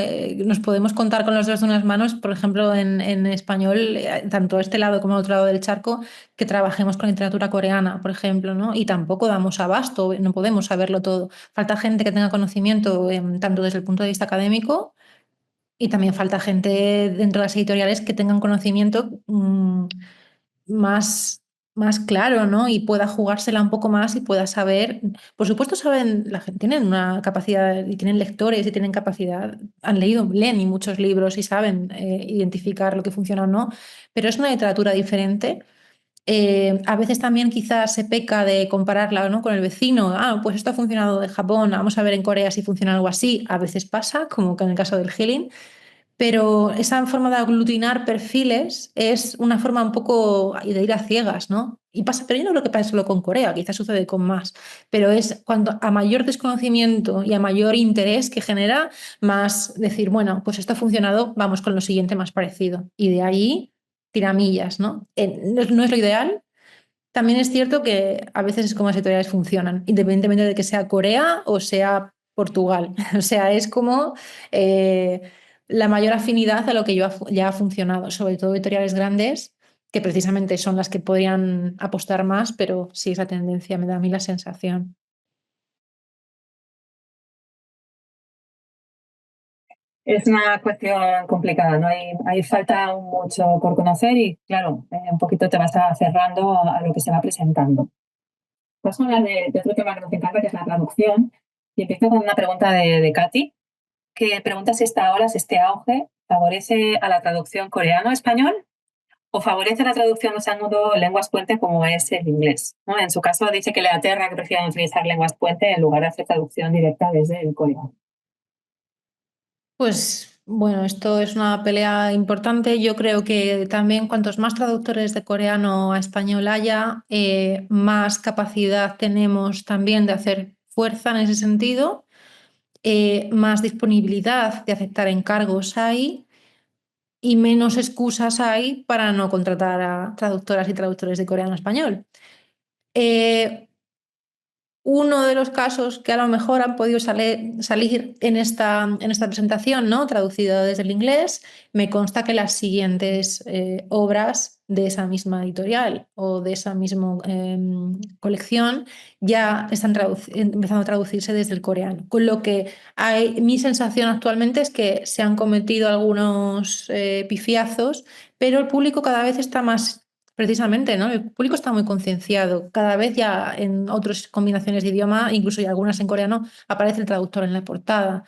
Nos podemos contar con los dedos de unas manos, por ejemplo, en español, tanto a este lado como al otro lado del charco, que trabajemos con literatura coreana, por ejemplo, ¿no? Y tampoco damos abasto, no podemos saberlo todo. Falta gente que tenga conocimiento, tanto desde el punto de vista académico, y también falta gente dentro de las editoriales que tengan conocimiento más, más claro, ¿no? Y pueda jugársela un poco más y pueda saber. Por supuesto, saben, la gente tienen una capacidad y tienen lectores y tienen capacidad, han leído, leen y muchos libros y saben identificar lo que funciona o no, pero es una literatura diferente. A veces también quizás se peca de compararla, ¿no? Con el vecino. Ah, pues esto ha funcionado en Japón, vamos a ver en Corea si funciona algo así. A veces pasa, como que en el caso del healing. Pero esa forma de aglutinar perfiles es una forma un poco de ir a ciegas, ¿no? Y pasa, pero yo no creo que pase solo con Corea, quizás sucede con más, pero es cuando a mayor desconocimiento y a mayor interés que genera, más decir, bueno, pues esto ha funcionado, vamos con lo siguiente más parecido. Y de ahí tiramillas, ¿no? No es lo ideal. También es cierto que a veces es como las editoriales funcionan, independientemente de que sea Corea o sea Portugal. O sea, es como la mayor afinidad a lo que ya ha funcionado, sobre todo editoriales grandes, que precisamente son las que podrían apostar más, pero sí es la tendencia, me da a mí la sensación. Es una cuestión complicada, ¿no? Hay falta mucho por conocer y, claro, un poquito te vas cerrando a lo que se va presentando. Vamos a hablar de otro tema que nos encanta, que es la traducción. Y empiezo con una pregunta de Katy, que pregunta si si este auge favorece a la traducción coreano-español o favorece la traducción usando lenguas puente como es el inglés, ¿no? En su caso dice que le aterra que prefieran utilizar lenguas puente en lugar de hacer traducción directa desde el coreano. Pues bueno, esto es una pelea importante. Yo creo que también cuantos más traductores de coreano a español haya, más capacidad tenemos también de hacer fuerza en ese sentido, más disponibilidad de aceptar encargos hay y menos excusas hay para no contratar a traductoras y traductores de coreano a español. Uno de los casos que a lo mejor han podido salir en esta presentación, ¿no? Traducido desde el inglés, me consta que las siguientes obras de esa misma editorial o de esa misma colección ya están empezando a traducirse desde el coreano. Con lo que mi sensación actualmente es que se han cometido algunos pifiazos, pero el público cada vez está más. Precisamente, ¿no? El público está muy concienciado. Cada vez ya en otras combinaciones de idioma, incluso y algunas en coreano, aparece el traductor en la portada.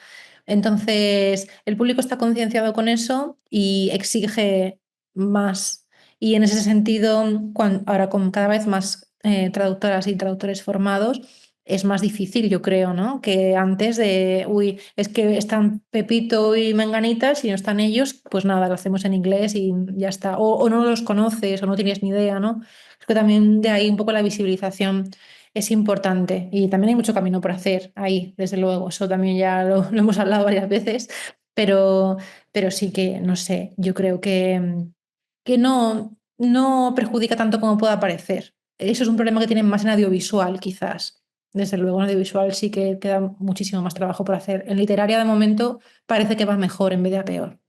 Entonces, el público está concienciado con eso y exige más. Y en ese sentido, ahora con cada vez más traductoras y traductores formados, es más difícil, yo creo, ¿no? Que antes de, uy, es que están Pepito y Menganita, si no están ellos, pues nada, lo hacemos en inglés y ya está. O no los conoces o no tienes ni idea, ¿no? Creo que también de ahí un poco la visibilización es importante y también hay mucho camino por hacer ahí, desde luego. Eso también ya lo hemos hablado varias veces, pero, pero sí que, no sé, yo creo que no perjudica tanto como pueda parecer. Eso es un problema que tienen más en audiovisual, quizás. Desde luego, en audiovisual sí que queda muchísimo más trabajo por hacer. En literaria, de momento, parece que va mejor en vez de a peor.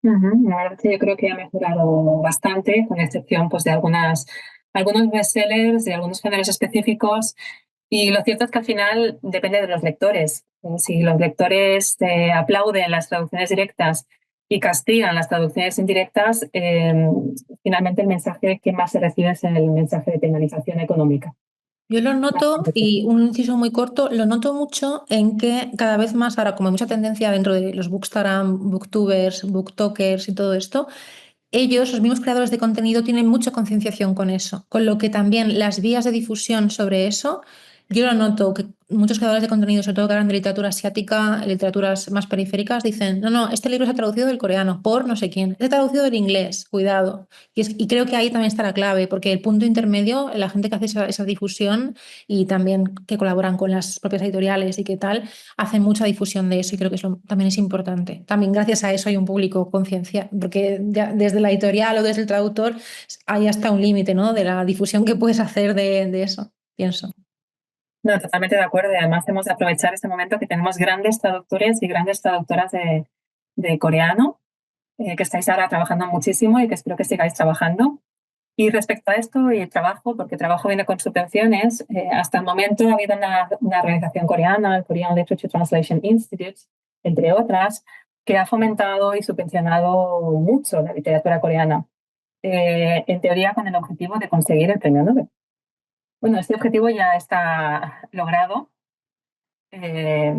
La verdad es que yo creo que ha mejorado bastante, con excepción pues, de algunos bestsellers, de algunos géneros específicos. Y lo cierto es que al final depende de los lectores. Si los lectores aplauden las traducciones directas y castigan las traducciones indirectas, finalmente el mensaje que más se recibe es el mensaje de penalización económica. Yo lo noto, y un inciso muy corto, lo noto mucho en que cada vez más, ahora como hay mucha tendencia dentro de los bookstagram, booktubers, booktokers y todo esto, ellos, los mismos creadores de contenido, tienen mucha concienciación con eso, con lo que también las vías de difusión sobre eso, yo lo noto que muchos creadores de contenido, sobre todo que hablan de literatura asiática, literaturas más periféricas, dicen, no, no, este libro se ha traducido del coreano por no sé quién, se ha traducido del inglés, cuidado. Y creo que ahí también está la clave, porque el punto intermedio, la gente que hace esa difusión y también que colaboran con las propias editoriales y qué tal, hacen mucha difusión de eso y creo que eso también es importante. También gracias a eso hay un público conciencia, porque ya desde la editorial o desde el traductor hay hasta un límite, ¿no? De la difusión que puedes hacer de eso, pienso. No, totalmente de acuerdo. Y además hemos de aprovechar este momento que tenemos grandes traductores y grandes traductoras de coreano, que estáis ahora trabajando muchísimo y que espero que sigáis trabajando. Y respecto a esto y el trabajo, porque el trabajo viene con subvenciones, hasta el momento ha habido una organización coreana, el Korean Literature Translation Institute, entre otras, que ha fomentado y subvencionado mucho la literatura coreana, en teoría con el objetivo de conseguir el premio Nobel. Bueno, este objetivo ya está logrado. ¿Se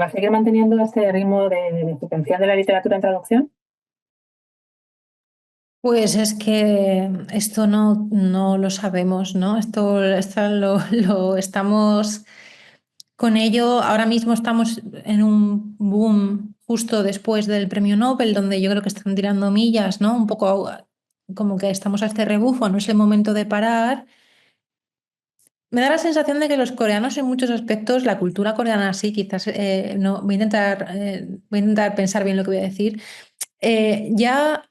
va a seguir manteniendo este ritmo de subvención de la literatura en traducción? Pues es que esto no lo sabemos, ¿no? Esto lo estamos con ello. Ahora mismo estamos en un boom justo después del premio Nobel, donde yo creo que están tirando millas, ¿no? Un poco como que estamos a este rebufo, no es el momento de parar. Me da la sensación de que los coreanos en muchos aspectos, la cultura coreana sí, quizás no, voy a intentar pensar bien lo que voy a decir. Ya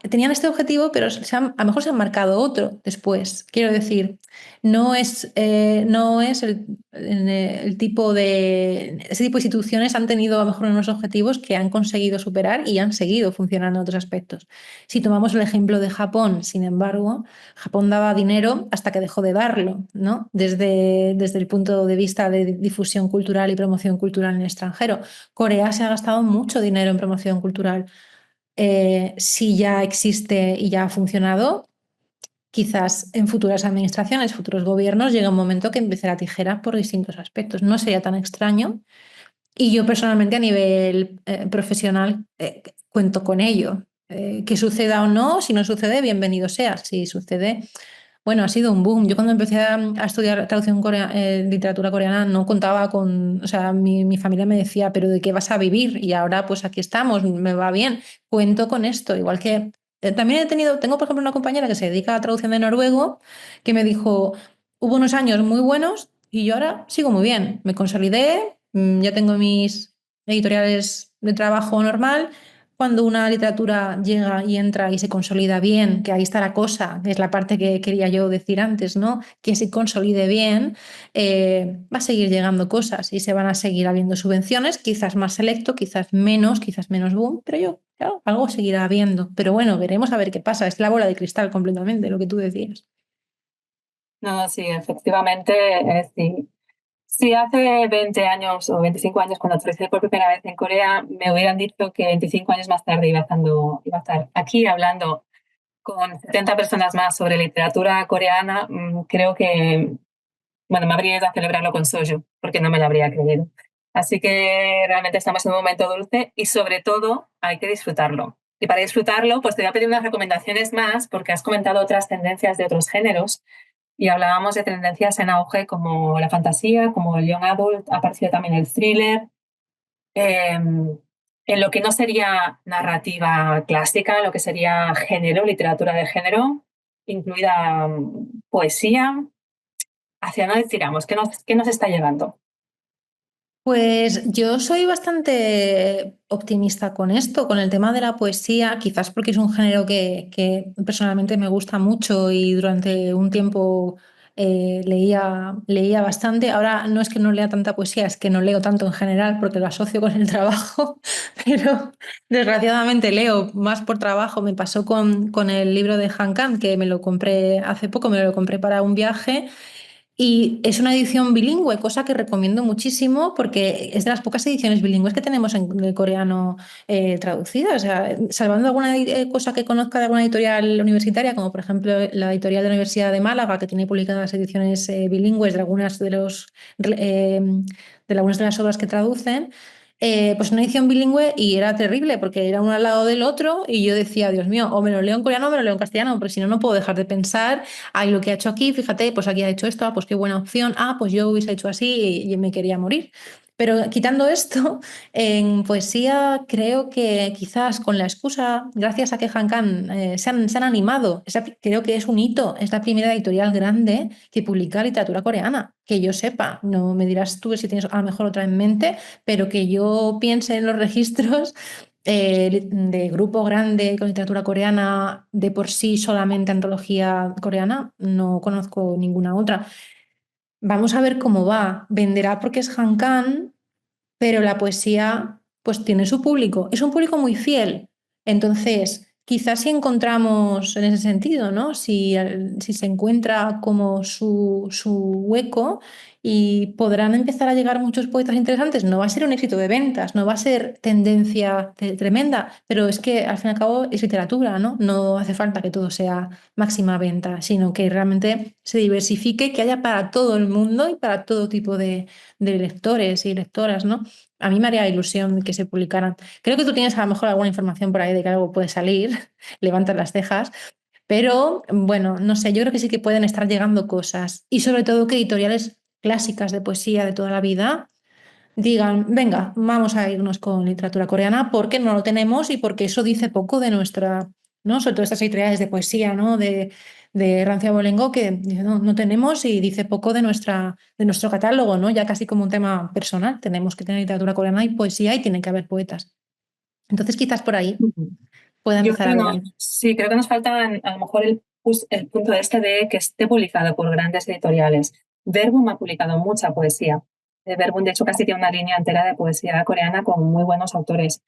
tenían este objetivo, pero a lo mejor se han marcado otro después. Quiero decir, no es el tipo ese tipo de instituciones han tenido a lo mejor unos objetivos que han conseguido superar y han seguido funcionando en otros aspectos. Si tomamos el ejemplo de Japón, sin embargo, Japón daba dinero hasta que dejó de darlo, ¿no? Desde el punto de vista de difusión cultural y promoción cultural en el extranjero. Corea se ha gastado mucho dinero en promoción cultural. Si ya existe y ya ha funcionado, quizás en futuras administraciones, futuros gobiernos, llega un momento que empiece la tijera por distintos aspectos. No sería tan extraño. Y yo personalmente a nivel profesional cuento con ello. Que suceda o no, si no sucede, bienvenido sea. Si sucede, bueno, ha sido un boom. Yo cuando empecé a estudiar traducción literatura coreana no contaba con, o sea, mi familia me decía, pero ¿de qué vas a vivir? Y ahora pues aquí estamos, me va bien, cuento con esto. Igual que también tengo por ejemplo una compañera que se dedica a traducción de noruego que me dijo, hubo unos años muy buenos y yo ahora sigo muy bien. Me consolidé, ya tengo mis editoriales de trabajo normal. Cuando una literatura llega y entra y se consolida bien, que ahí está la cosa, que es la parte que quería yo decir antes, ¿no? Que se consolide bien, va a seguir llegando cosas y se van a seguir habiendo subvenciones, quizás más selecto, quizás menos boom, pero claro, algo seguirá habiendo. Pero bueno, veremos a ver qué pasa. Es la bola de cristal completamente, lo que tú decías. No, sí, efectivamente, sí. Si hace 20 años o 25 años, cuando aterricé por primera vez en Corea, me hubieran dicho que 25 años más tarde iba a estar aquí hablando con 70 personas más sobre literatura coreana, creo que, bueno, me habría ido a celebrarlo con soju, porque no me lo habría creído. Así que realmente estamos en un momento dulce y sobre todo hay que disfrutarlo. Y para disfrutarlo, pues te voy a pedir unas recomendaciones más, porque has comentado otras tendencias de otros géneros y hablábamos de tendencias en auge como la fantasía, como el young adult, ha aparecido también el thriller. En lo que no sería narrativa clásica, lo que sería género, literatura de género, incluida poesía, ¿hacia dónde tiramos? ¿Qué nos está llevando? Pues yo soy bastante optimista con esto, con el tema de la poesía, quizás porque es un género que personalmente me gusta mucho y durante un tiempo leía bastante. Ahora no es que no lea tanta poesía, es que no leo tanto en general porque lo asocio con el trabajo, pero desgraciadamente leo más por trabajo. Me pasó con el libro de Han Kang, que me lo compré hace poco, me lo compré para un viaje. Y es una edición bilingüe, cosa que recomiendo muchísimo porque es de las pocas ediciones bilingües que tenemos en el coreano traducidas. O sea, salvando alguna cosa que conozca de alguna editorial universitaria, como por ejemplo la editorial de la Universidad de Málaga, que tiene publicadas ediciones bilingües de algunas de las obras que traducen. Pues una edición bilingüe y era terrible porque era uno al lado del otro y yo decía, Dios mío, o me lo leo en coreano o me lo leo en castellano, porque si no, no puedo dejar de pensar. Ay, lo que ha hecho aquí, fíjate, pues aquí ha hecho esto, pues qué buena opción. Pues yo hubiese hecho así y me quería morir. Pero quitando esto, en poesía creo que quizás con la excusa, gracias a que Han Kang se han animado, creo que es un hito, es la primera editorial grande que publica literatura coreana, que yo sepa, no me dirás tú si tienes a lo mejor otra en mente, pero que yo piense en los registros de grupo grande con literatura coreana, de por sí solamente antología coreana, no conozco ninguna otra. vamos a ver cómo va. Venderá porque es Han Kang, pero la poesía pues tiene su público. Es un público muy fiel. Entonces, quizás si encontramos en ese sentido, ¿no? Si se encuentra como su hueco y podrán empezar a llegar muchos poetas interesantes, no va a ser un éxito de ventas, no va a ser tendencia tremenda, pero es que al fin y al cabo es literatura, ¿no? No hace falta que todo sea máxima venta, sino que realmente se diversifique, que haya para todo el mundo y para todo tipo de lectores y lectoras, ¿no? A mí me haría ilusión que se publicaran. Creo que tú tienes a lo mejor alguna información por ahí de que algo puede salir, levantas las cejas, pero bueno, no sé, yo creo que sí que pueden estar llegando cosas y sobre todo que editoriales clásicas de poesía de toda la vida digan, venga, vamos a irnos con literatura coreana porque no lo tenemos y porque eso dice poco de nuestra, ¿no? Sobre todo estas editoriales de poesía, ¿no? De Rancia Bolengo que no, no tenemos y dice poco de nuestro catálogo, ¿no? Ya casi como un tema personal. Tenemos que tener literatura coreana y poesía y tiene que haber poetas. Entonces quizás por ahí pueda Yo empezar a creo haber no, algo. sí, creo que nos falta a lo mejor el punto este de que esté publicado por grandes editoriales. Verbum ha publicado mucha poesía. Verbum, de hecho, casi tiene una línea entera de poesía coreana con muy buenos autores.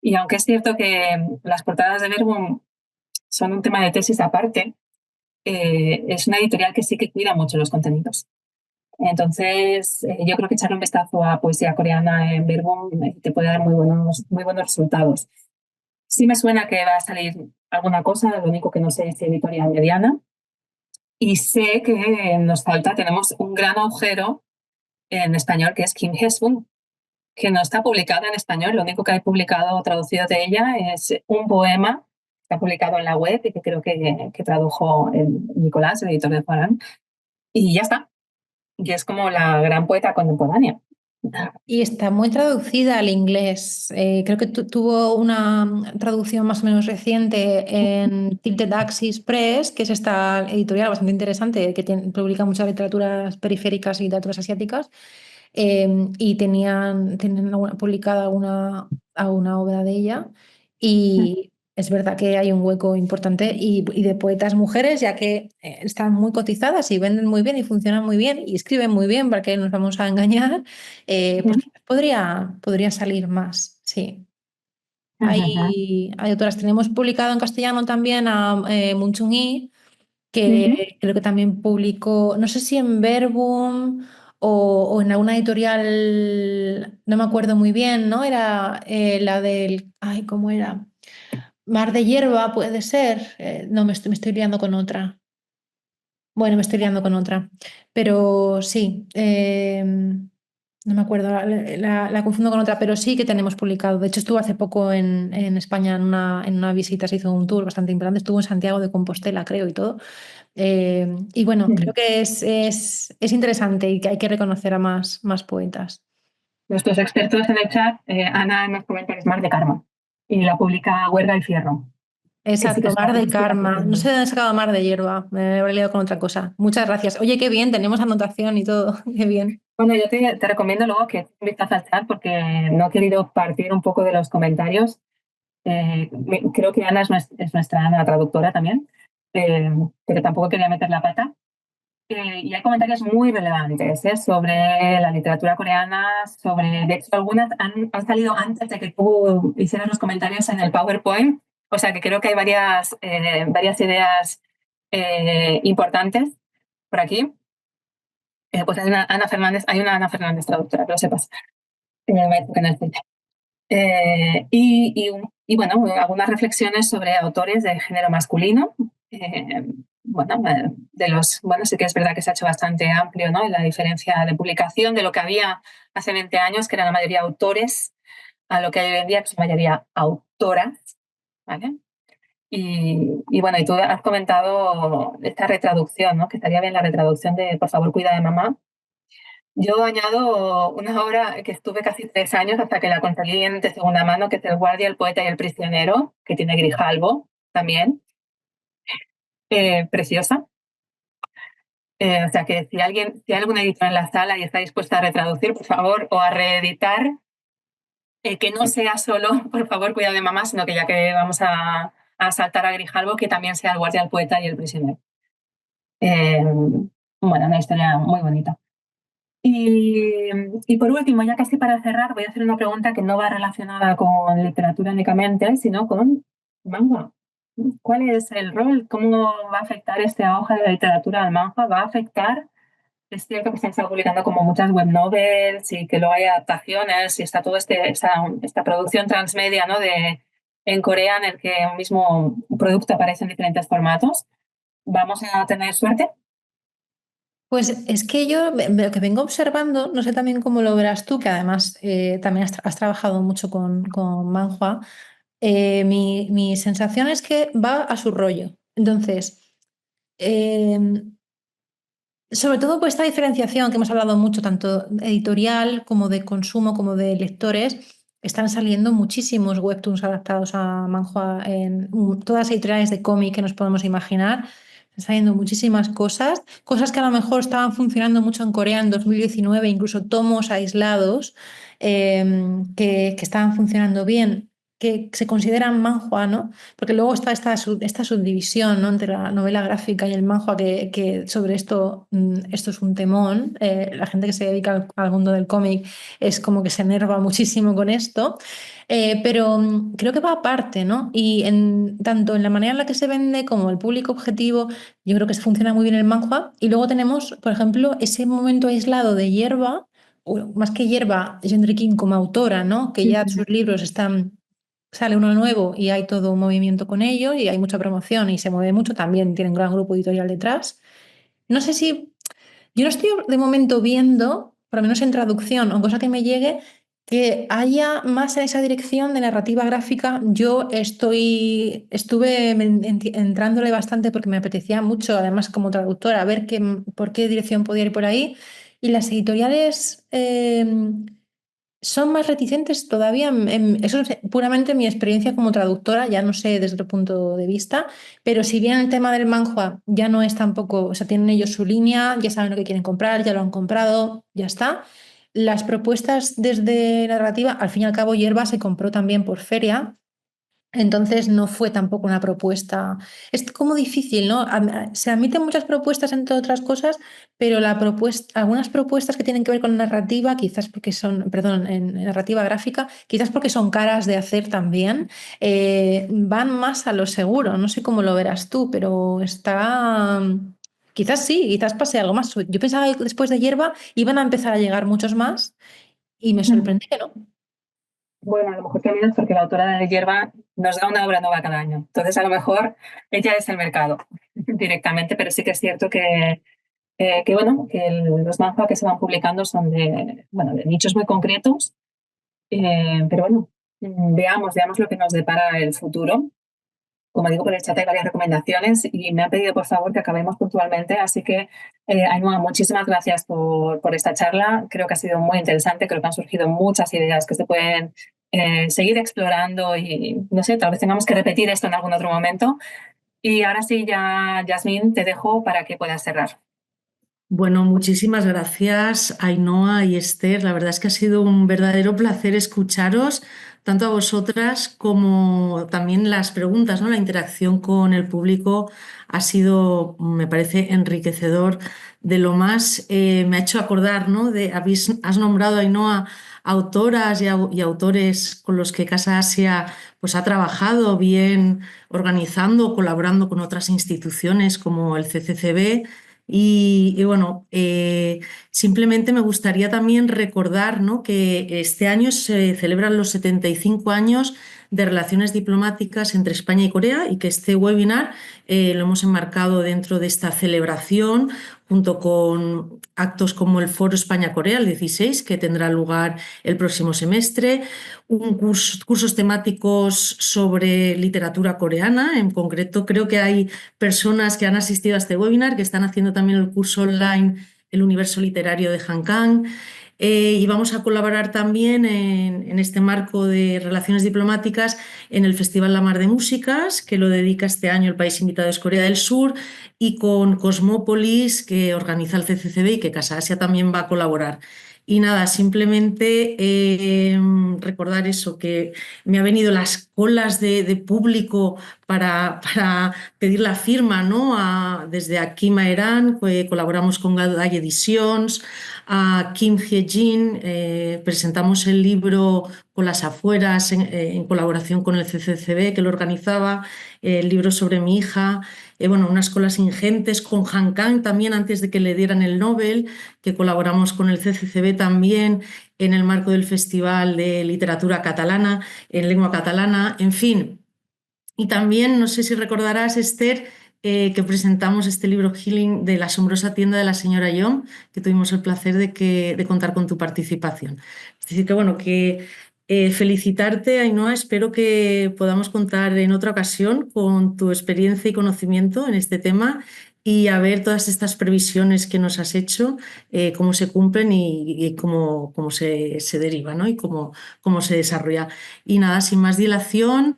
Y aunque es cierto que las portadas de Verbum son un tema de tesis aparte, es una editorial que sí que cuida mucho los contenidos. Entonces, yo creo que echarle un vistazo a poesía coreana en Verbum te puede dar muy buenos resultados. Sí me suena que va a salir alguna cosa, lo único que no sé es si editorial mediana. Y sé que nos falta, tenemos un gran agujero en español que es Kim Hye-sun, que no está publicada en español. Lo único que hay publicado o traducido de ella es un poema que está publicado en la web y que creo que tradujo el Nicolás, el editor de Juan. Y ya está. Y es como la gran poeta contemporánea. Y está muy traducida al inglés. Creo que tuvo una traducción más o menos reciente en Tilted Axis Press, que es esta editorial bastante interesante que publica muchas literaturas periféricas y literaturas asiáticas. Y tenían publicada alguna obra de ella. Y es verdad que hay un hueco importante y de poetas mujeres, ya que están muy cotizadas y venden muy bien y funcionan muy bien y escriben muy bien, para que nos vamos a engañar, pues quizás podría salir más, sí. Hay autoras. Tenemos publicado en castellano también a Moon Chung-hee, que creo que también publicó, no sé si en Verbum o en alguna editorial, no me acuerdo muy bien, ¿no? Era la del, ay, ¿cómo era? Mar de Hierba, puede ser. No, me estoy liando con otra. Bueno, me estoy liando con otra. Pero sí, no me acuerdo, la confundo con otra, pero sí que tenemos publicado. De hecho, estuvo hace poco en España en una visita, se hizo un tour bastante importante. Estuvo en Santiago de Compostela, creo, y todo. Y bueno, creo que es interesante y que hay que reconocer a más poetas. Nuestros expertos en el chat, Ana nos comenta que es Mar de Karma y la publica Huerga y Fierro. Que sí que Exacto, es Mar una de inspiración Karma. No sé también. de dónde he sacado Mar de Hierba. Me habré liado con otra cosa. Muchas gracias. Oye, qué bien, tenemos anotación y todo. Qué bien. Bueno, yo te recomiendo luego que eches un vistazo al chat porque no he querido partir un poco de los comentarios. Creo que Ana es nuestra Ana traductora también, pero tampoco quería meter la pata. Y hay comentarios muy relevantes sobre la literatura coreana, de hecho, algunas han salido antes de que tú hicieras los comentarios en el PowerPoint, o sea que creo que hay varias ideas importantes por aquí. Pues hay una Ana Fernández traductora, que lo sepas. Me ha dicho que no existe. Y bueno, algunas reflexiones sobre autores de género masculino. Bueno, bueno, sí que es verdad que se ha hecho bastante amplio, ¿no? En la diferencia de publicación de lo que había hace 20 años, que era la mayoría autores, a lo que hay hoy en día, que es la mayoría autoras, ¿vale? Y bueno, y tú has comentado esta retraducción, ¿no? Que estaría bien la retraducción de Por favor, cuida de mamá. Yo añado una obra que estuve casi 3 años hasta que la conseguí de segunda mano, que es El guardia, el poeta y el prisionero, que tiene Grijalbo también, preciosa. O sea que si hay algún editor en la sala y está dispuesta a retraducir, por favor, o a reeditar, que no sea solo, por favor, cuidado de mamá, sino que ya que vamos a saltar a Grijalbo, que también sea El guardia, el poeta y el prisionero. Bueno, una historia muy bonita. Y, y por último, ya casi para cerrar, voy a hacer una pregunta que no va relacionada con literatura únicamente, sino con manga. ¿Cuál es el rol? ¿Cómo va a afectar este auge de la literatura al manga? ¿Va a afectar? Es cierto que se han estado publicando como muchas web novels y que luego hay adaptaciones y está toda esta producción transmedia, ¿no? En Corea, en el que un mismo producto aparece en diferentes formatos. ¿Vamos a tener suerte? Pues es que yo lo que vengo observando, no sé también cómo lo verás tú, que además también has trabajado mucho con manhwa, mi sensación es que va a su rollo. Entonces, eh, sobre todo por esta diferenciación que hemos hablado mucho, tanto editorial como de consumo, como de lectores, están saliendo muchísimos webtoons adaptados a manhwa en todas las editoriales de cómic que nos podemos imaginar. Están saliendo muchísimas cosas, cosas que a lo mejor estaban funcionando mucho en Corea en 2019, incluso tomos aislados que estaban funcionando bien, que se consideran manhwa, ¿no? Porque luego está esta subdivisión, ¿no? Entre la novela gráfica y el manhwa, que sobre esto, esto es un temón. La gente que se dedica al mundo del cómic es como que se enerva muchísimo con esto. Pero creo que va aparte, ¿no? Y tanto en la manera en la que se vende como el público objetivo, yo creo que funciona muy bien el manhwa. Y luego tenemos, por ejemplo, ese momento aislado de Hierba, o más que Hierba, Gendry King como autora, ¿no? Que ya sus libros están, sale uno nuevo y hay todo un movimiento con ello y hay mucha promoción y se mueve mucho, también tiene un gran grupo editorial detrás. No sé si, yo no estoy de momento viendo, por lo menos en traducción o cosa que me llegue, que haya más en esa dirección de narrativa gráfica. Yo estuve entrándole bastante porque me apetecía mucho, además como traductora, a ver por qué dirección podía ir por ahí. Y las editoriales son más reticentes todavía. Eso es puramente mi experiencia como traductora, ya no sé desde otro punto de vista, pero si bien el tema del manhwa ya no es tampoco, o sea, tienen ellos su línea, ya saben lo que quieren comprar, ya lo han comprado, ya está. Las propuestas desde la narrativa, al fin y al cabo, Hierba se compró también por feria. Entonces no fue tampoco una propuesta. Es como difícil, ¿no? Se admiten muchas propuestas, entre otras cosas, pero algunas propuestas que tienen que ver con narrativa, quizás porque son, perdón, en narrativa gráfica, quizás porque son caras de hacer también, van más a lo seguro. No sé cómo lo verás tú, pero está. Quizás sí, quizás pase algo más. Yo pensaba que después de Hierba iban a empezar a llegar muchos más y me sorprende que no. Bueno, a lo mejor también es porque la autora de Hierba nos da una obra nueva cada año. Entonces, a lo mejor ella es el mercado directamente, pero sí que es cierto bueno, que los manhwa que se van publicando son bueno, de nichos muy concretos. Pero bueno, veamos lo que nos depara el futuro. Como digo, por el chat hay varias recomendaciones y me han pedido por favor que acabemos puntualmente. Así que, Ainhoa, muchísimas gracias por esta charla. Creo que ha sido muy interesante. Creo que han surgido muchas ideas que se pueden seguir explorando y no sé, tal vez tengamos que repetir esto en algún otro momento. Y ahora sí, ya, Yasmín, te dejo para que puedas cerrar. Bueno, muchísimas gracias, Ainhoa y Esther. La verdad es que ha sido un verdadero placer escucharos, tanto a vosotras como también las preguntas, ¿no? La interacción con el público ha sido, me parece, enriquecedor de lo más. Me ha hecho acordar, ¿no? Has nombrado, Ainhoa, autoras y autores con los que Casa Asia pues, ha trabajado bien organizando, colaborando con otras instituciones como el CCCB. Y bueno, simplemente me gustaría también recordar, ¿no? Que este año se celebran los 75 años de relaciones diplomáticas entre España y Corea y que este webinar lo hemos enmarcado dentro de esta celebración junto con actos como el Foro España-Corea, el 16, que tendrá lugar el próximo semestre, cursos temáticos sobre literatura coreana. En concreto, creo que hay personas que han asistido a este webinar que están haciendo también el curso online El universo literario de Han Kang. Y vamos a colaborar también en este marco de relaciones diplomáticas en el Festival La Mar de Músicas, que lo dedica este año el país invitado es Corea del Sur, y con Cosmópolis, que organiza el CCCB y que Casa Asia también va a colaborar. Y nada, simplemente recordar eso, que me ha venido las colas de público para pedir la firma, ¿no? Desde aquí Maerán, colaboramos con Gaday Editions, a Kim Hye-jin, presentamos el libro con las afueras en colaboración con el CCCB que lo organizaba, el libro sobre mi hija, bueno, unas colas ingentes con Han Kang también antes de que le dieran el Nobel, que colaboramos con el CCCB también en el marco del Festival de Literatura Catalana, en lengua catalana, en fin. Y también, no sé si recordarás, Esther, que presentamos este libro Healing de la asombrosa tienda de la señora Young, que tuvimos el placer de contar con tu participación. Es decir, que bueno, que felicitarte, Ainhoa, espero que podamos contar en otra ocasión con tu experiencia y conocimiento en este tema y a ver todas estas previsiones que nos has hecho, cómo se cumplen y cómo se deriva, ¿no? Y cómo se desarrolla. Y nada, sin más dilación.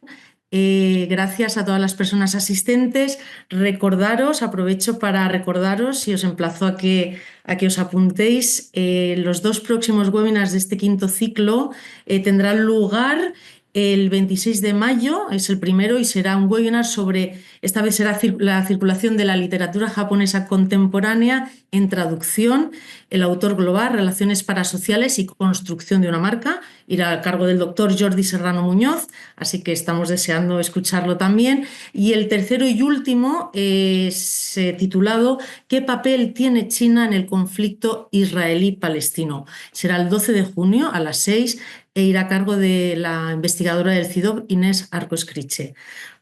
Gracias a todas las personas asistentes. Aprovecho para recordaros y os emplazo a que os apuntéis. Los 2 próximos webinars de este quinto ciclo tendrán lugar el 26 de mayo, es el primero, y será un webinar sobre, esta vez será la circulación de la literatura japonesa contemporánea en traducción, el autor global, relaciones parasociales y construcción de una marca. Irá a cargo del doctor Jordi Serrano Muñoz, así que estamos deseando escucharlo también. Y el tercero y último es titulado ¿Qué papel tiene China en el conflicto israelí-palestino? Será el 12 de junio a las 6 e irá a cargo de la investigadora del CIDOB, Inés Arco-Escriche.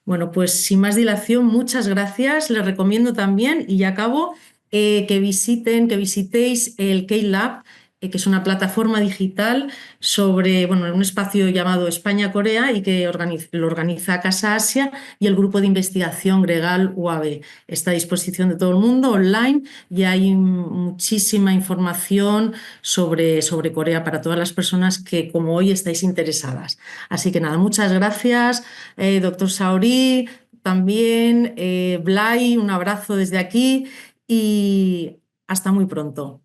Bueno, pues sin más dilación, muchas gracias. Les recomiendo también, y ya acabo, que visitéis el K-Lab, que es una plataforma digital sobre, bueno, un espacio llamado España-Corea y que lo organiza Casa Asia y el grupo de investigación Gregal UAB. Está a disposición de todo el mundo online y hay muchísima información sobre Corea para todas las personas que, como hoy, estáis interesadas. Así que nada, muchas gracias, doctor Saori, también, Blay, un abrazo desde aquí y hasta muy pronto.